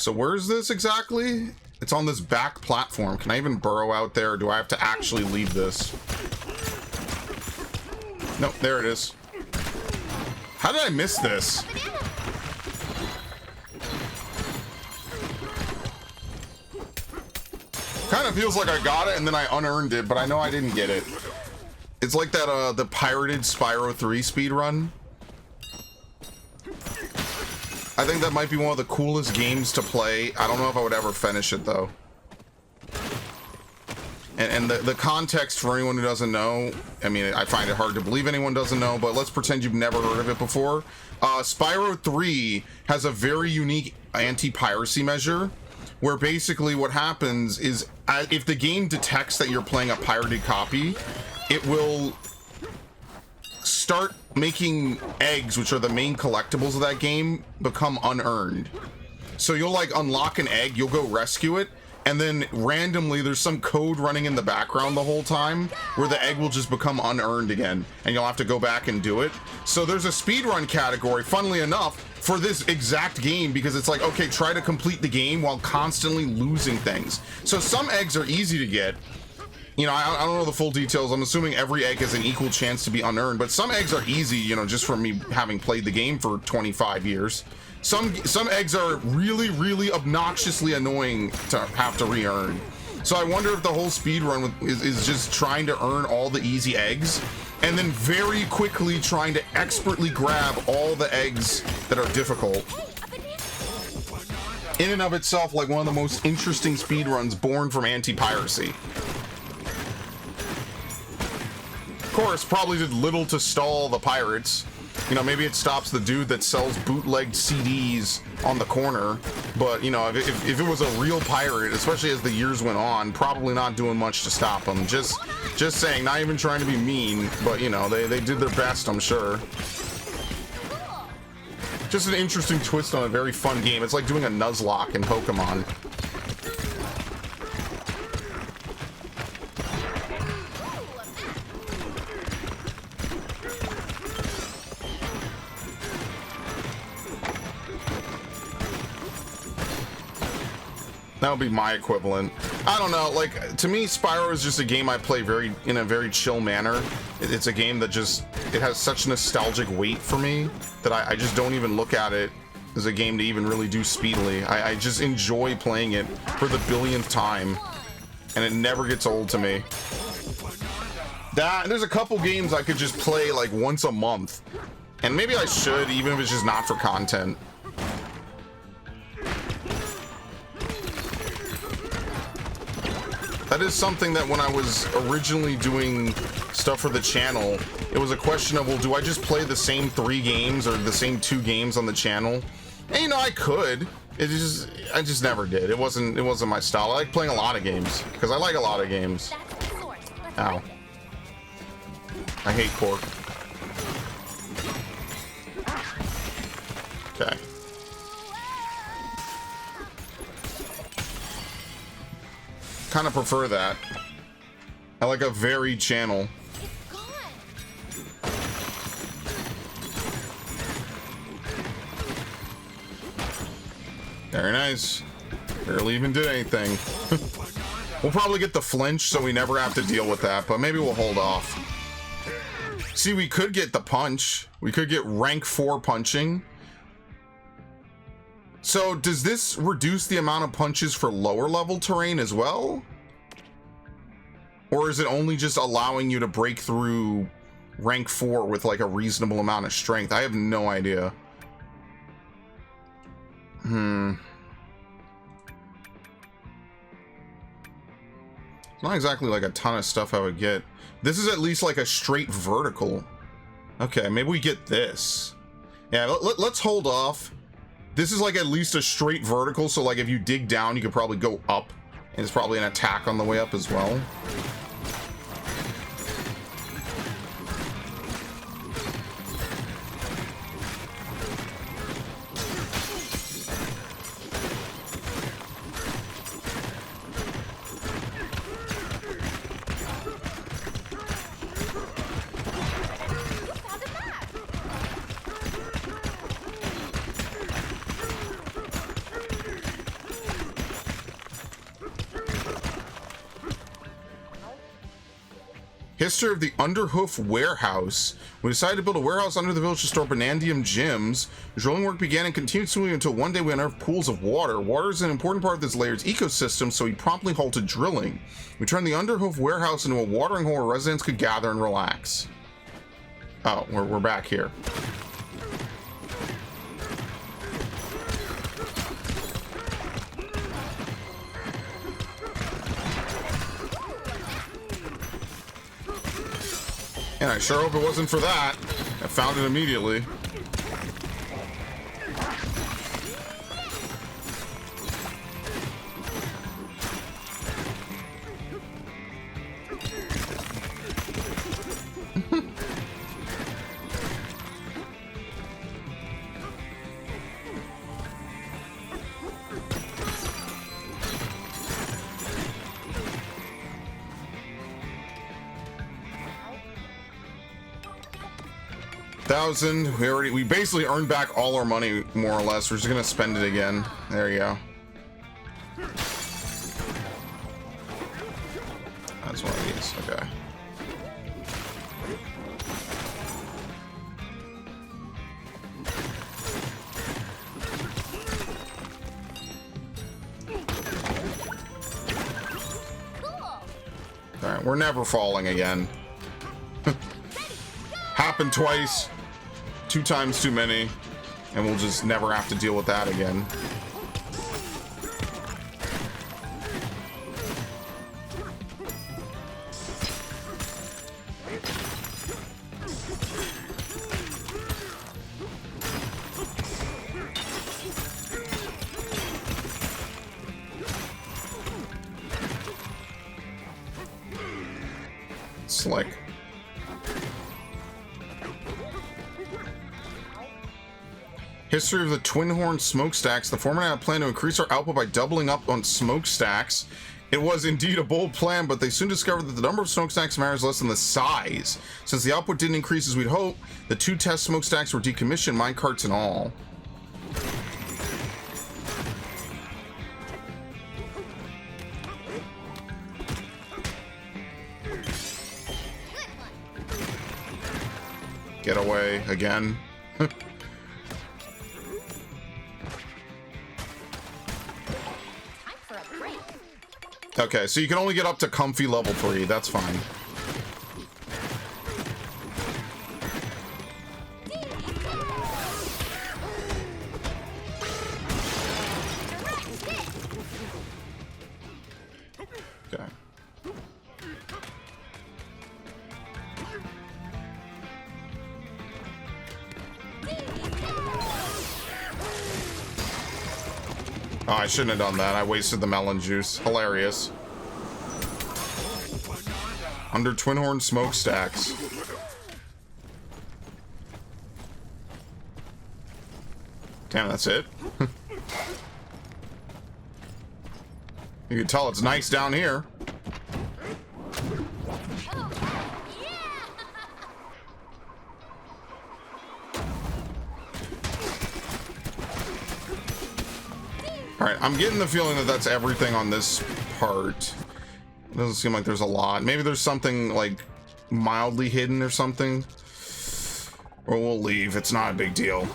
So where's this exactly? It's on this back platform. Can I even burrow out there, or do I have to actually leave this? Nope, there it is. How did I miss this? Kind of feels like I got it and then I unearned it, but I know I didn't get it. It's like that, the pirated Spyro 3 speedrun. I think that might be one of the coolest games to play. I don't know if I would ever finish it, though. And the context for anyone who doesn't know, I mean, I find it hard to believe anyone doesn't know, but let's pretend you've never heard of it before. Spyro 3 has a very unique anti-piracy measure, where basically what happens is if the game detects that you're playing a pirated copy, it will start making eggs, which are the main collectibles of that game, become unearned. So you'll like unlock an egg, you'll go rescue it, and then randomly there's some code running in the background the whole time where the egg will just become unearned again, and you'll have to go back and do it. So there's a speedrun category, funnily enough, for this exact game, because it's like, okay, try to complete the game while constantly losing things. So some eggs are easy to get. You know, I don't know the full details. I'm assuming every egg has an equal chance to be unearned, but some eggs are easy, you know, just from me having played the game for 25 years. Some eggs are really, really obnoxiously annoying to have to re-earn. So I wonder if the whole speedrun is just trying to earn all the easy eggs, and then very quickly trying to expertly grab all the eggs that are difficult. In and of itself, like one of the most interesting speedruns born from anti-piracy. Of course, probably did little to stall the pirates. You know, maybe it stops the dude that sells bootlegged CDs on the corner, but you know, if it was a real pirate, especially as the years went on, probably not doing much to stop them. Just saying, not even trying to be mean, but you know, they did their best, I'm sure. Just an interesting twist on a very fun game. It's like doing a Nuzlocke in Pokemon. That would be my equivalent. I don't know, like, to me, Spyro is just a game I play in a very chill manner. It's a game that it has such nostalgic weight for me that I just don't even look at it as a game to even really do speedily. I just enjoy playing it for the billionth time, and it never gets old to me. There's a couple games I could just play like once a month, and maybe I should, even if it's just not for content. That is something that when I was originally doing stuff for the channel, it was a question of, well, do I just play the same 3 games or the same 2 games on the channel? And you know, I could. I just never did. It wasn't my style. I like playing a lot of games because I like a lot of games. Ow. I hate pork. Okay. Kind of prefer that. I like a varied channel. Very nice. Barely even did anything. We'll probably get the flinch, so we never have to deal with that, but maybe we'll hold off. See, we could get the punch. We could get rank 4 punching. So does this reduce the amount of punches for lower level terrain as well? Or is it only just allowing you to break through rank 4 with like a reasonable amount of strength? I have no idea. It's not exactly like a ton of stuff I would get. This is at least like a straight vertical. Okay, maybe we get this. Yeah, let's hold off. This is like at least a straight vertical, so like if you dig down, you could probably go up, and it's probably an attack on the way up as well. History of the Underhoof Warehouse. We decided to build a warehouse under the village to store Banandium gems. Drilling work began and continued smoothly until one day we unearthed pools of water. Water is an important part of this layer's ecosystem, so we promptly halted drilling. We turned the Underhoof Warehouse into a watering hole where residents could gather and relax. Oh, we're back here. And I sure hope it wasn't for that. I found it immediately. We basically earned back all our money, more or less. We're just gonna spend it again. There you go. That's one of these. Okay. All right, we're never falling again. Happened twice. 2 times too many, and we'll just never have to deal with that again. Slick. History of the Twin Horn smokestacks. The foreman had a plan to increase our output by doubling up on smokestacks. It was indeed a bold plan, but they soon discovered that the number of smokestacks matters less than the size. Since the output didn't increase as we'd hoped, the 2 test smokestacks were decommissioned, minecarts and all. Get away again. Okay, so you can only get up to comfy level 3. That's fine. Okay. Oh, I shouldn't have done that. I wasted the melon juice. Hilarious. Under Twin Horn smokestacks. Damn, that's it? You can tell it's nice down here. Alright, I'm getting the feeling that that's everything on this part. It doesn't seem like there's a lot. Maybe there's something, like, mildly hidden or something. Or we'll leave. It's not a big deal.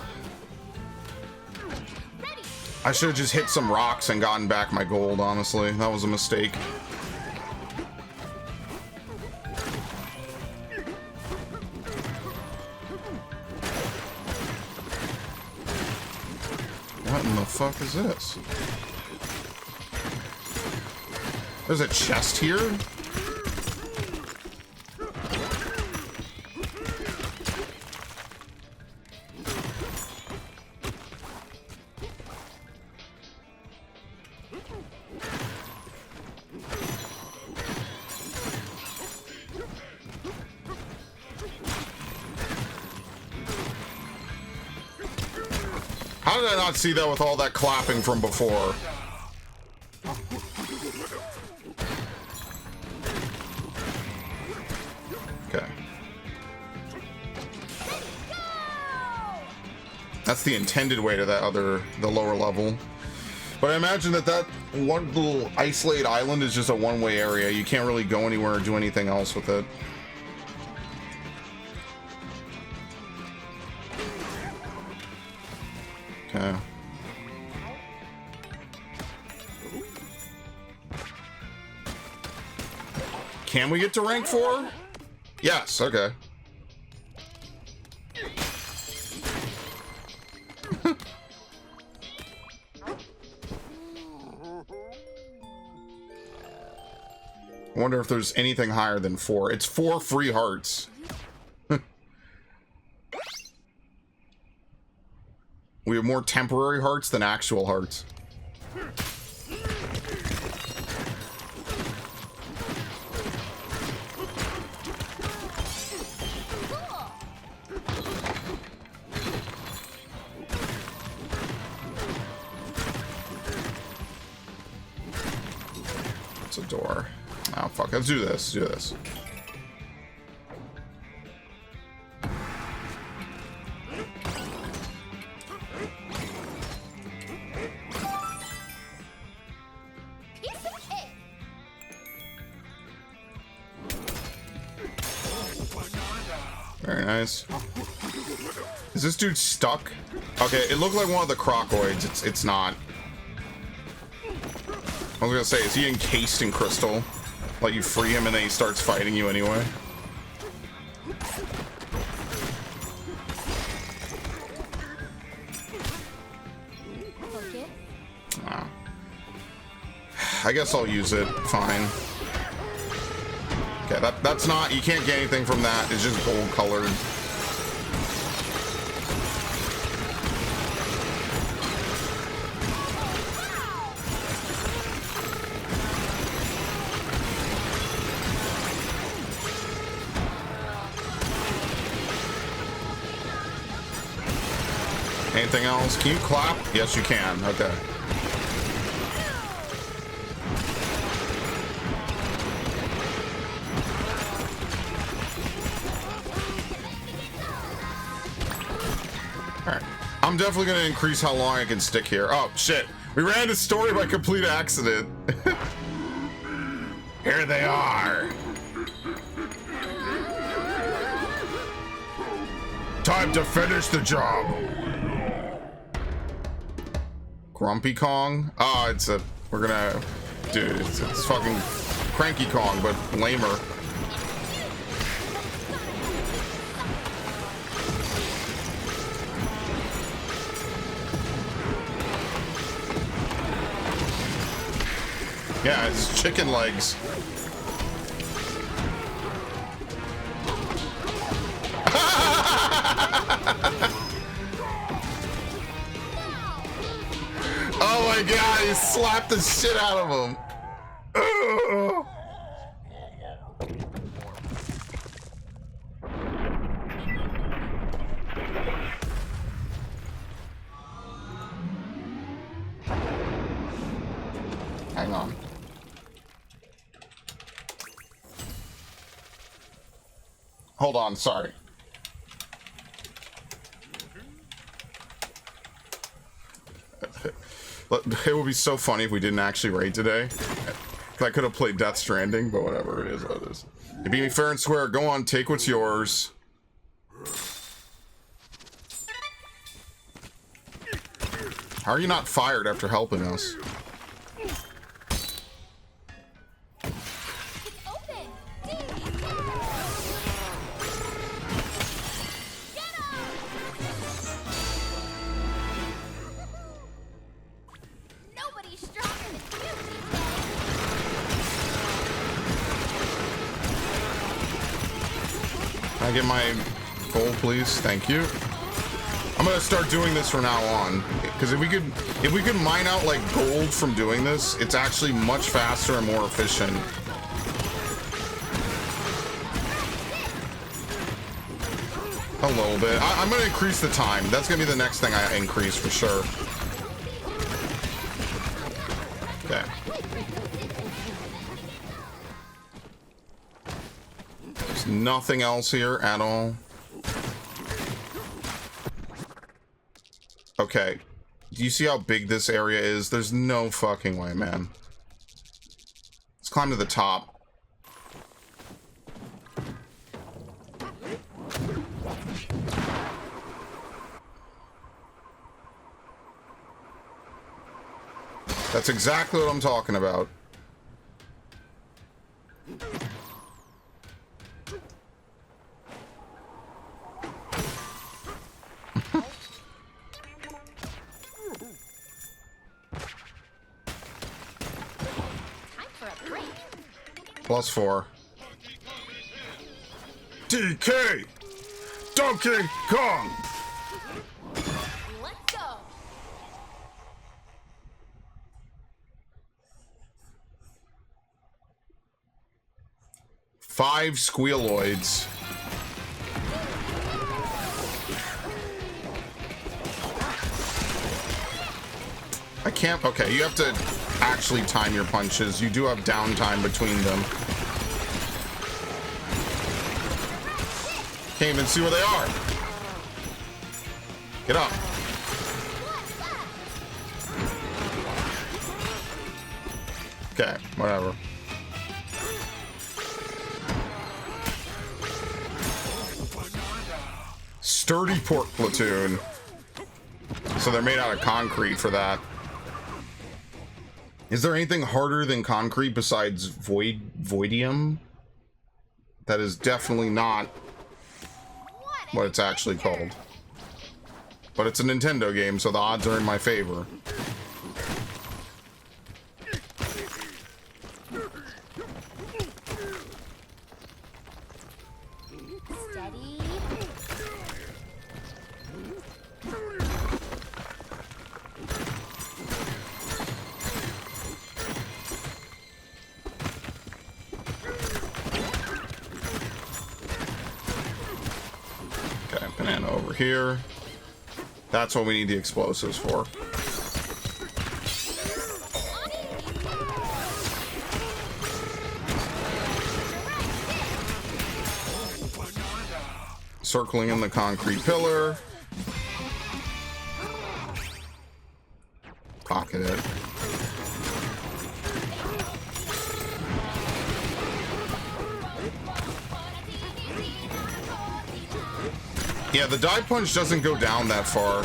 I should have just hit some rocks and gotten back my gold, honestly. That was a mistake. What in the fuck is this? There's a chest here? How did I not see that with all that clapping from before? Okay. That's the intended way to the lower level. But I imagine that one little isolated island is just a one-way area. You can't really go anywhere or do anything else with it. Okay. Can we get to rank 4? Yes, okay. I wonder if there's anything higher than 4. It's 4 free hearts. We have more temporary hearts than actual hearts. It's a door. Oh, fuck. Let's do this. Let's do this. Very nice. Is this dude stuck? Okay, it looked like one of the crocoids. It's not. I was gonna say, is he encased in crystal? Like you free him and then he starts fighting you anyway? Oh. I guess I'll use it. Fine. Okay, that's not, you can't get anything from that. It's just gold colored. Anything else? Can you clap? Yes, you can. Okay. Alright. I'm definitely going to increase how long I can stick here. Oh, shit. We ran into story by complete accident. Here they are. Time to finish the job. Grumpy Kong? Oh, it's a... We're gonna... Dude, it's fucking Cranky Kong, but lamer. Yeah, it's chicken legs. Oh my god, he slapped the shit out of him. Ugh. Hang on. Hold on, sorry. It would be so funny if we didn't actually raid today. I could have played Death Stranding, but whatever, it is what it is. You beat me fair and square. Go on, take what's yours. How are you not fired after helping us? Can I get my gold, please? Thank you. I'm gonna start doing this from now on, because if we could mine out like gold from doing this, it's actually much faster and more efficient. A little bit. I'm gonna increase the time. That's gonna be the next thing I increase for sure. Okay. There's nothing else here at all. Okay. Do you see how big this area is? There's no fucking way, man. Let's climb to the top. That's exactly what I'm talking about. +4. DK! Donkey Kong! Let's go. Five squealoids. I can't. Okay, you have to actually time your punches. You do have downtime between them. Can't even see where they are. Get up. Okay, whatever. Sturdy pork platoon. So they're made out of concrete for that. Is there anything harder than concrete besides voidium? That is definitely not what it's actually called. But it's a Nintendo game, so the odds are in my favor. Steady. Okay, banana over here. That's what we need the explosives for. Circling in the concrete pillar. Pocket it. Yeah, the dive punch doesn't go down that far.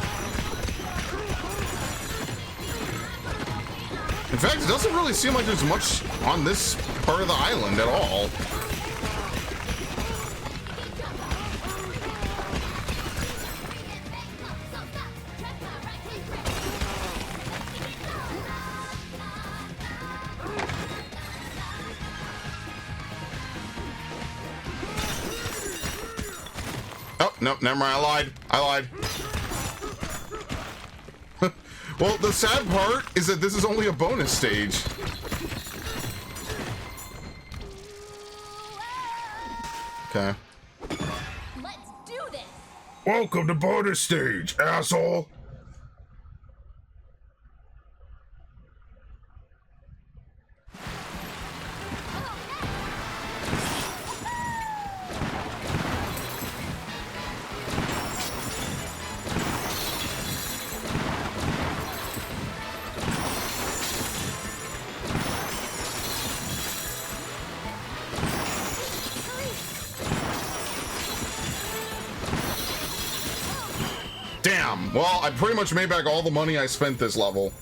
In fact, it doesn't really seem like there's much on this part of the island at all. Oh, no, never mind. I lied. Well, the sad part is that this is only a bonus stage. Okay. Let's do this. Welcome to bonus stage, asshole. Damn. Well, I pretty much made back all the money I spent this level.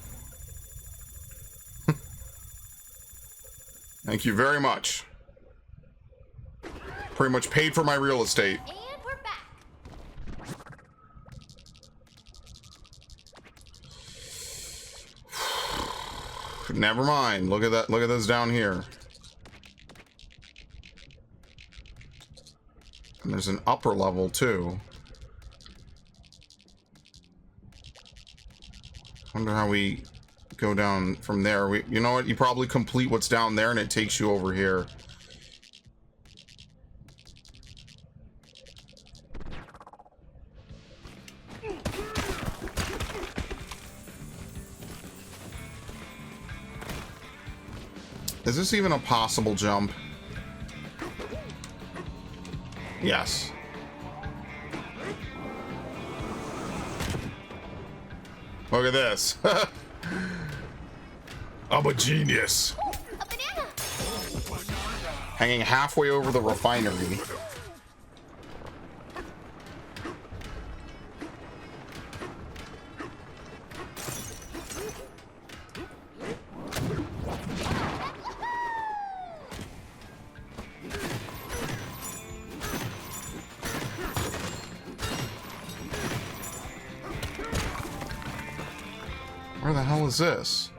Thank you very much. Pretty much paid for my real estate. And we're back. Never mind. Look at that. Look at this down here. And there's an upper level too. Wonder how we go down from there. You know what? You probably complete what's down there and it takes you over here. Is this even a possible jump? Yes. Look at this. I'm a genius. A banana. Hanging halfway over the refinery. hell is this?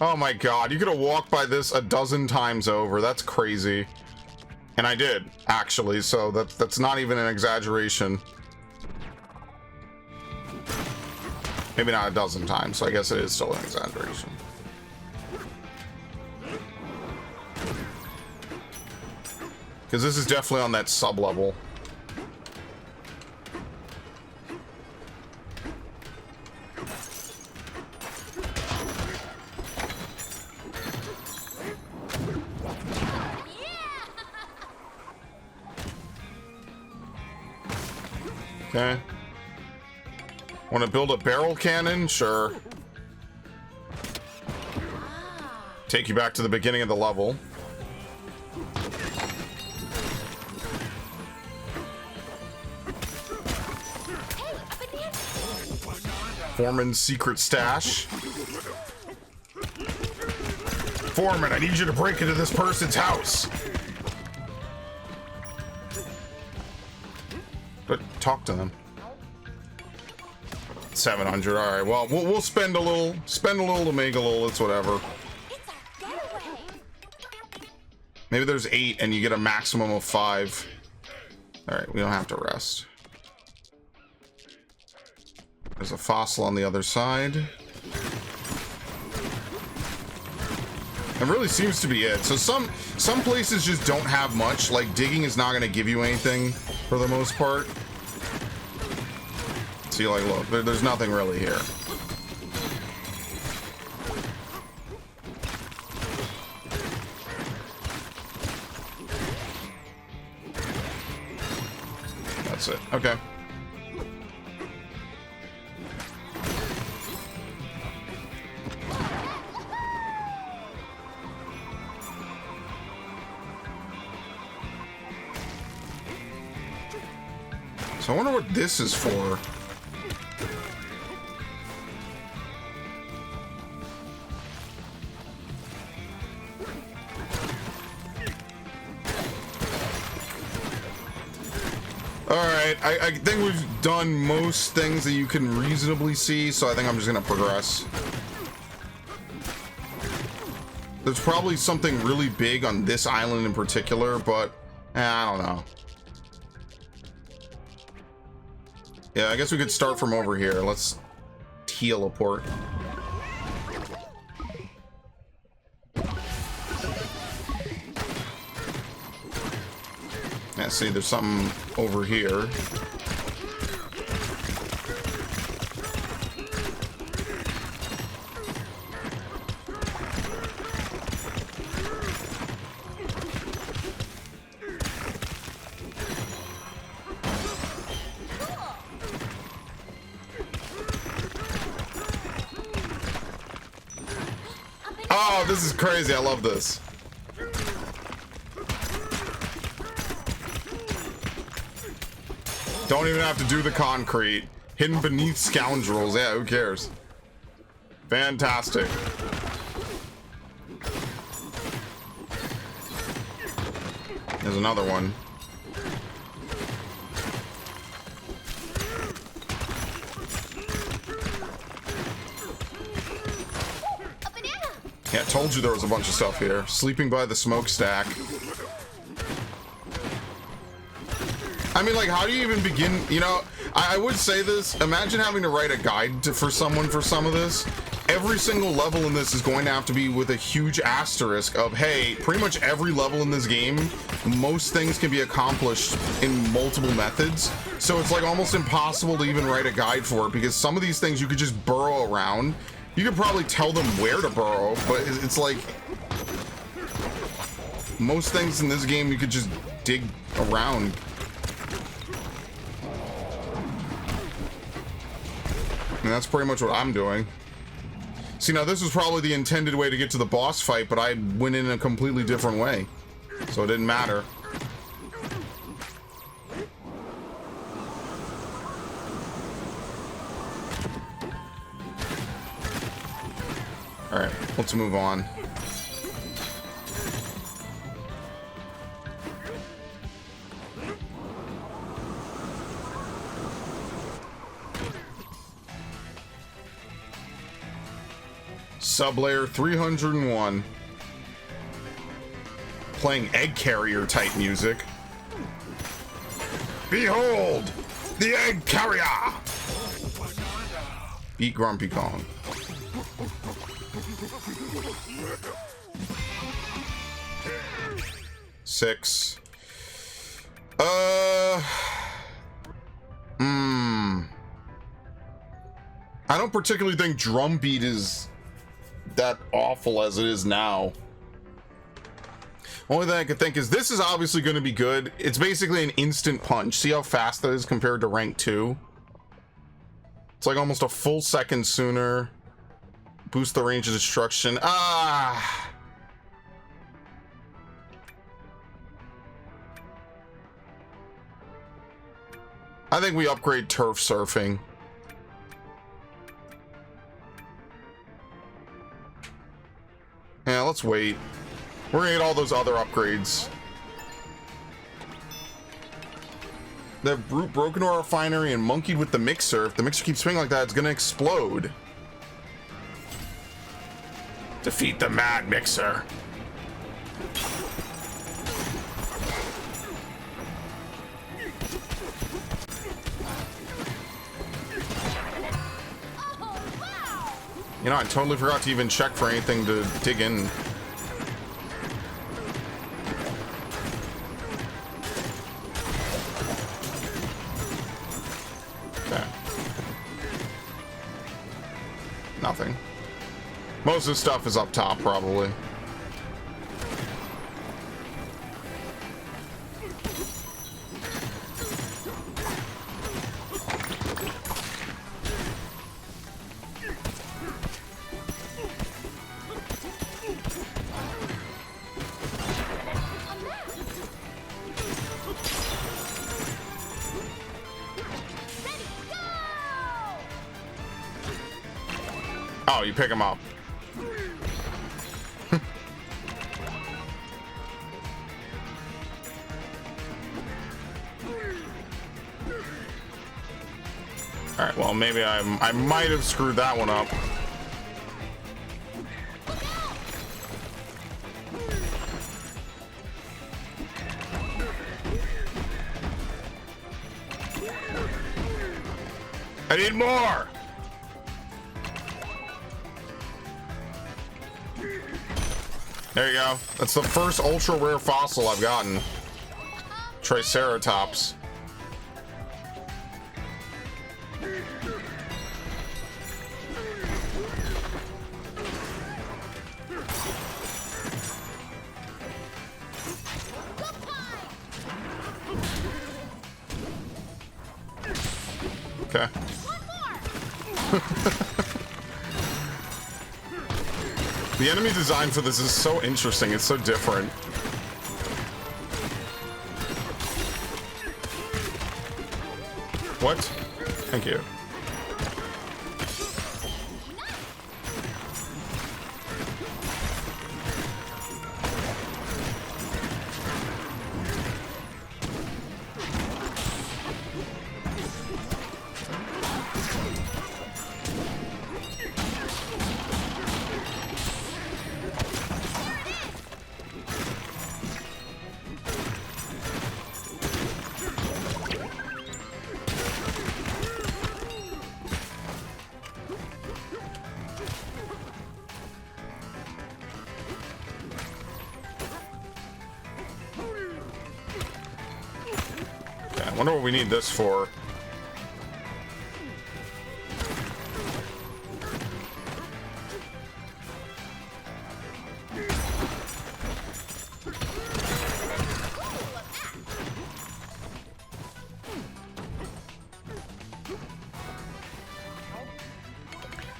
Oh my god, you could have walked by this a dozen times over. That's crazy. And I did, actually, so that's not even an exaggeration. Maybe not a dozen times, so I guess it is still an exaggeration. Because this is definitely on that sub-level. Okay. Want to build a barrel cannon? Sure. Take you back to the beginning of the level. Foreman's secret stash. Foreman, I need you to break into this person's house. But talk to them. 700. All right. Well, we'll spend a little to make a little. It's whatever. Maybe there's 8 and you get a maximum of 5. All right. We don't have to rest. There's a fossil on the other side. It really seems to be it. So some places just don't have much. Like digging is not going to give you anything for the most part. See, like, look, there's nothing really here. That's it. Okay. So I wonder what this is for. Alright, I think we've done most things that you can reasonably see, so I think I'm just gonna progress. There's probably something really big on this island in particular, but I don't know. Yeah, I guess we could start from over here. Let's teleport. Yeah, see, there's something over here. Oh, this is crazy. I love this. Don't even have to do the concrete. Hidden beneath scoundrels. Yeah, who cares? Fantastic. There's another one. Yeah, I told you there was a bunch of stuff here. Sleeping by the smokestack. I mean, like, how do you even begin? You know, I would say this. Imagine having to write a guide for someone for some of this. Every single level in this is going to have to be with a huge asterisk of, hey, pretty much every level in this game, most things can be accomplished in multiple methods. So it's like almost impossible to even write a guide for it, because some of these things you could just burrow around. You could probably tell them where to burrow, but it's like most things in this game you could just dig around. And that's pretty much what I'm doing. See, now this was probably the intended way to get to the boss fight, but I went in a completely different way, so it didn't matter. Alright, let's move on. Sublayer 301. Playing egg carrier type music. Behold! The egg carrier! Eat Grumpy Kong. Six. I don't particularly think Drumbeat is that awful as it is now. Only thing I could think is this is obviously going to be good. It's basically an instant punch. See how fast that is compared to rank 2? It's like almost a full second sooner. Boost the range of destruction. Ah! I think we upgrade turf surfing. Yeah, let's wait. We're gonna get all those other upgrades. The brute broken ore refinery and monkeyed with the mixer. If the mixer keeps swinging like that, it's gonna explode. Defeat the mad mixer. You know, I totally forgot to even check for anything to dig in. Okay. Nothing. Most of the stuff is up top, probably. Oh, you pick him up. All right, well, maybe I might have screwed that one up. I need more. There you go. That's the first ultra rare fossil I've gotten. Triceratops. Okay. The enemy design for this is so interesting. It's so different. What? Thank you. I wonder what we need this for.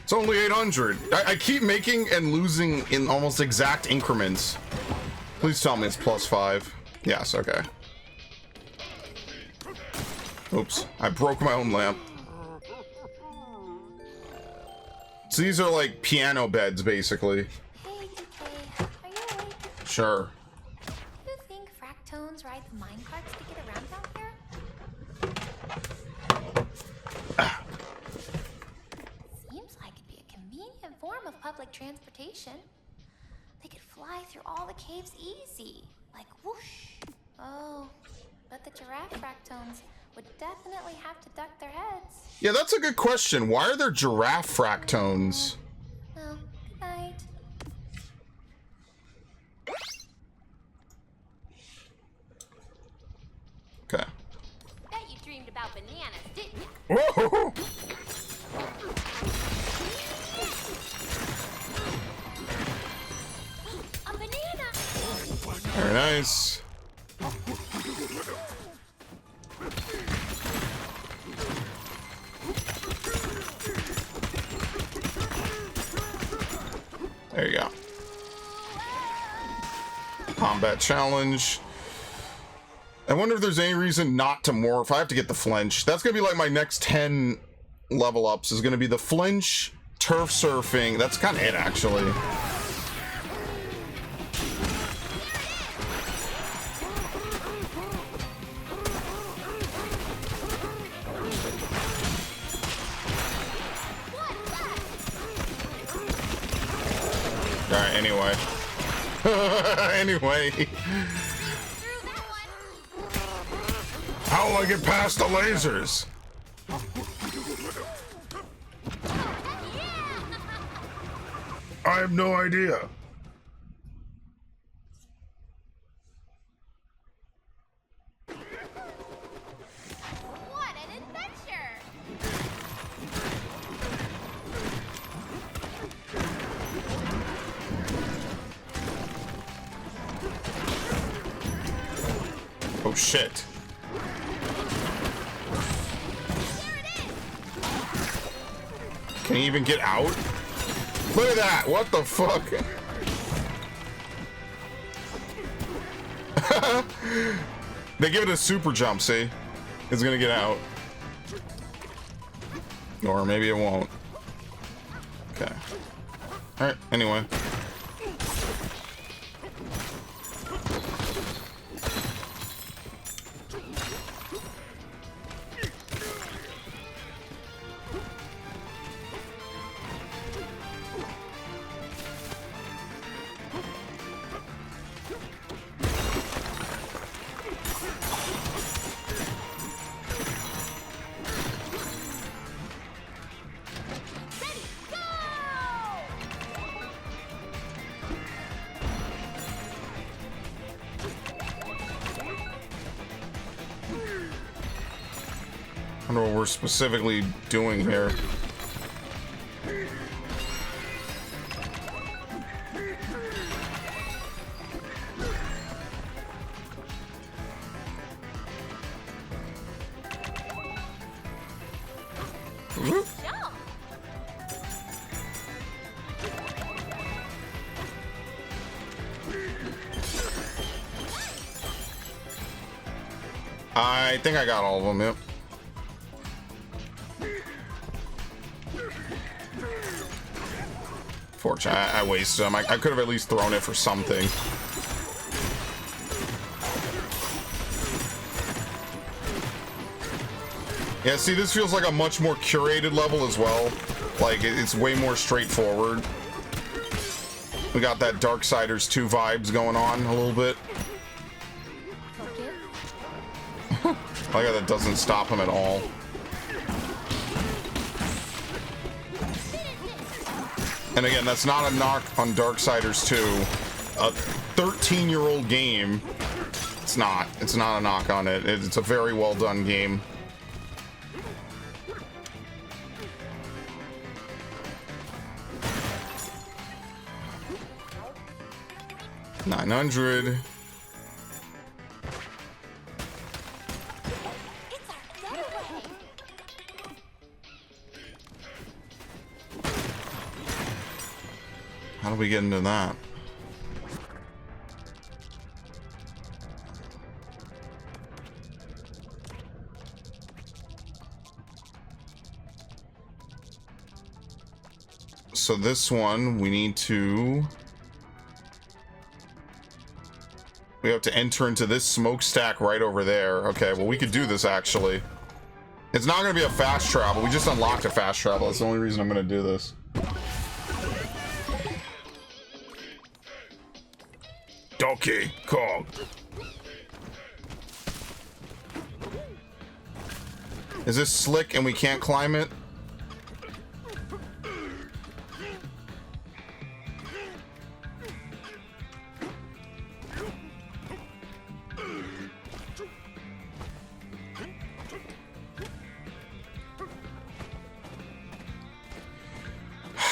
It's only 800. I keep making and losing in almost exact increments. Please tell me it's +5. Yes, okay. Oops, I broke my own lamp. So these are like piano beds, basically. Hey, DK, are you awake? Sure. Do you think fractones ride the minecarts to get around out here? Seems like it'd be a convenient form of public transportation. They could fly through all the caves easy, like whoosh. Oh, but the giraffe fractones would definitely have to duck their heads. Yeah, that's a good question. Why are there giraffe fractones? Oh, good night. Okay. Bet you dreamed about bananas, didn't you? Whoa! A banana! Very nice. There you go. Combat challenge. I wonder if there's any reason not to morph. I have to get the flinch. That's gonna be like my next 10 level ups is gonna be the flinch, turf surfing. That's kind of it, actually. Alright, anyway. Anyway. How will I get past the lasers? I have no idea. What an adventure! Oh shit. Can he even get out? Look at that! What the fuck? They give it a super jump, see? It's gonna get out. Or maybe it won't. Okay. Alright, anyway. I wonder what we're specifically doing here. I think I got all of them, yep. Fortunately, I wasted them. I could have at least thrown it for something. Yeah, see, this feels like a much more curated level as well. Like, it's way more straightforward. We got that Darksiders 2 vibes going on a little bit. I like that doesn't stop him at all. And again, that's not a knock on Darksiders 2. A 13-year-old game. It's not. It's not a knock on it. It's a very well done game. $900. How do we get into that? So this one, we need to... We have to enter into this smokestack right over there. Okay, well, we could do this, actually. It's not going to be a fast travel. We just unlocked a fast travel. That's the only reason I'm going to do this. Donkey Kong. Is this slick and we can't climb it?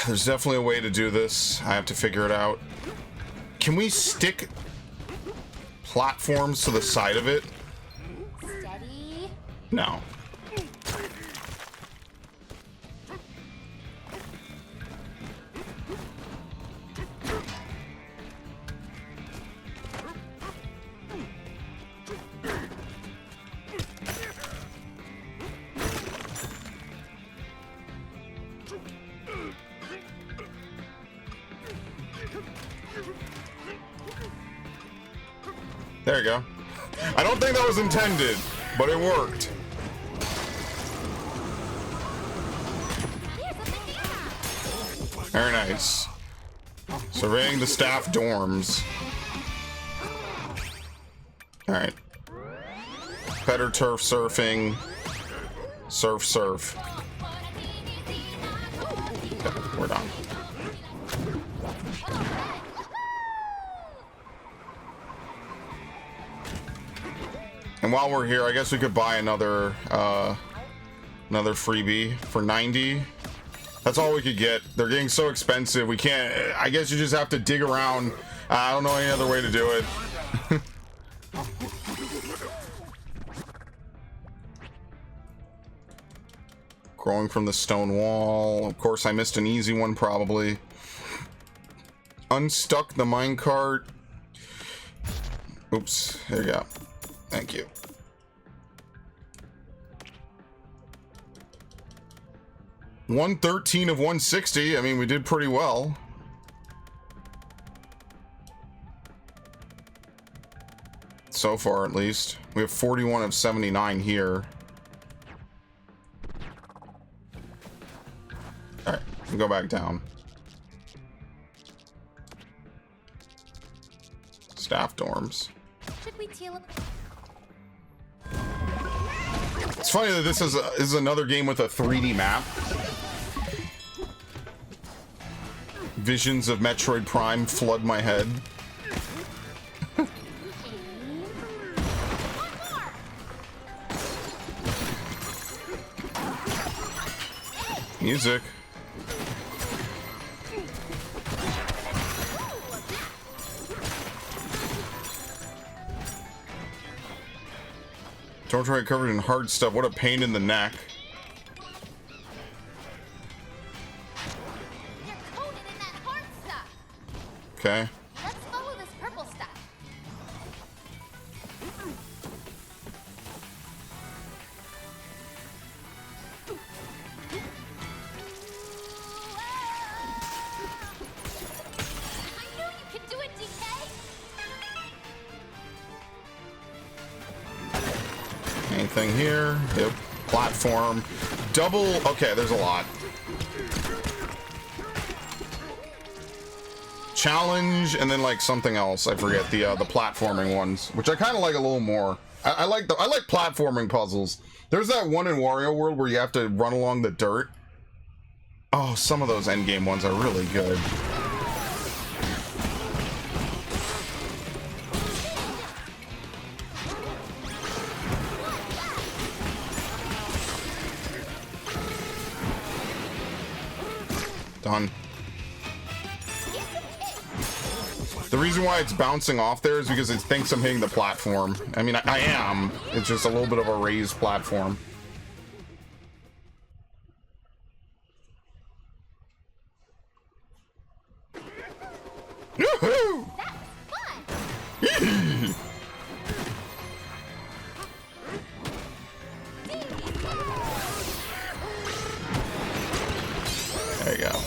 There's definitely a way to do this. I have to figure it out. Can we stick platforms to the side of it? Steady. No. There you go. I don't think that was intended, but it worked. Very nice. Surveying the staff dorms. Alright. Better turf surfing. Surf. Okay, we're done. And while we're here, I guess we could buy another freebie for 90. That's all we could get. They're getting so expensive. We can't. I guess you just have to dig around. I don't know any other way to do it. Growing from the stone wall. Of course, I missed an easy one probably. Unstuck the minecart. Oops. There you go. Thank you. $113 of 160. I mean, we did pretty well. So far, at least. We have 41 of 79 here. Alright, we'll go back down. Staff dorms. Should we teal up? It's funny that this is another game with a 3D map. Visions of Metroid Prime flood my head. Music. Don't try covered in hard stuff. What a pain in the neck. You're coated in that hard stuff. Okay. Let's follow this purple stuff. I knew you could do it, DK. Anything here? Yep. Platform. Double. Okay, there's a lot. Challenge and then like something else. I forget the platforming ones, which I kind of like a little more. I like platforming puzzles. There's that one in Wario World where you have to run along the dirt. Oh, some of those endgame ones are really good. Done. The reason why it's bouncing off there is because it thinks I'm hitting the platform. I mean, I am. It's just a little bit of a raised platform. Woohoo! There you go.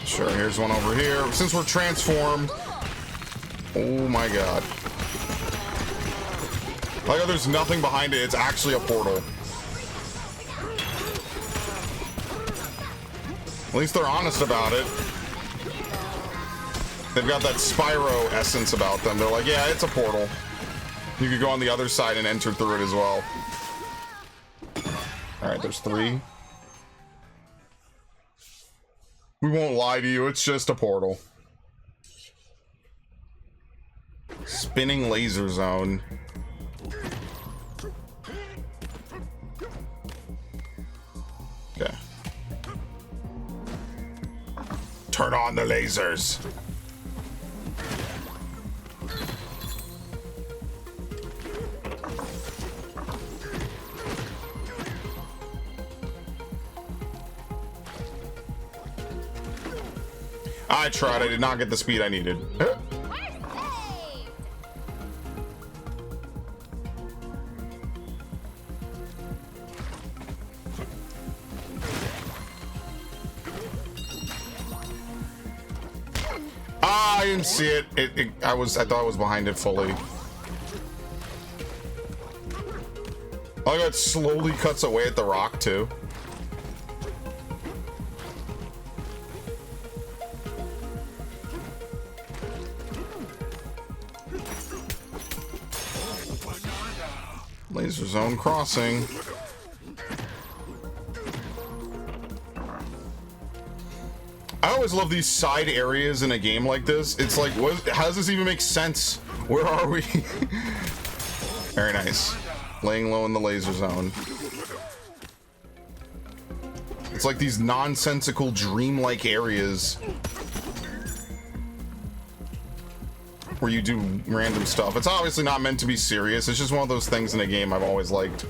Sure, here's one over here. Since we're transformed, Oh my god. Like, oh, there's nothing behind it. It's actually a portal. At least they're honest about it. They've got that Spyro essence about them. They're like, yeah, it's a portal. You could go on the other side and enter through it as well. Alright, there's 3. We won't lie to you, it's just a portal. Spinning laser zone. Okay. Turn on the lasers. I tried, I did not get the speed I needed. I didn't see it. I thought I was behind it fully. Oh, it slowly cuts away at the rock too. Laser zone crossing. I always love these side areas in a game like this. It's like, how does this even make sense? Where are we? Very nice. Laying low in the laser zone. It's like these nonsensical, dreamlike areas where you do random stuff. It's obviously not meant to be serious. It's just one of those things in a game I've always liked.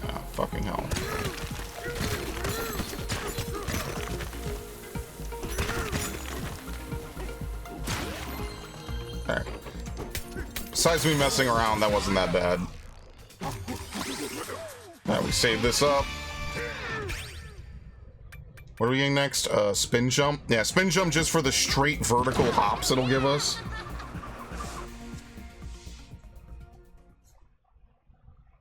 Oh, fucking hell. Alright. Besides me messing around, that wasn't that bad. Alright, we save this up. What are we getting next? Spin jump? Yeah, spin jump just for the straight vertical hops it'll give us.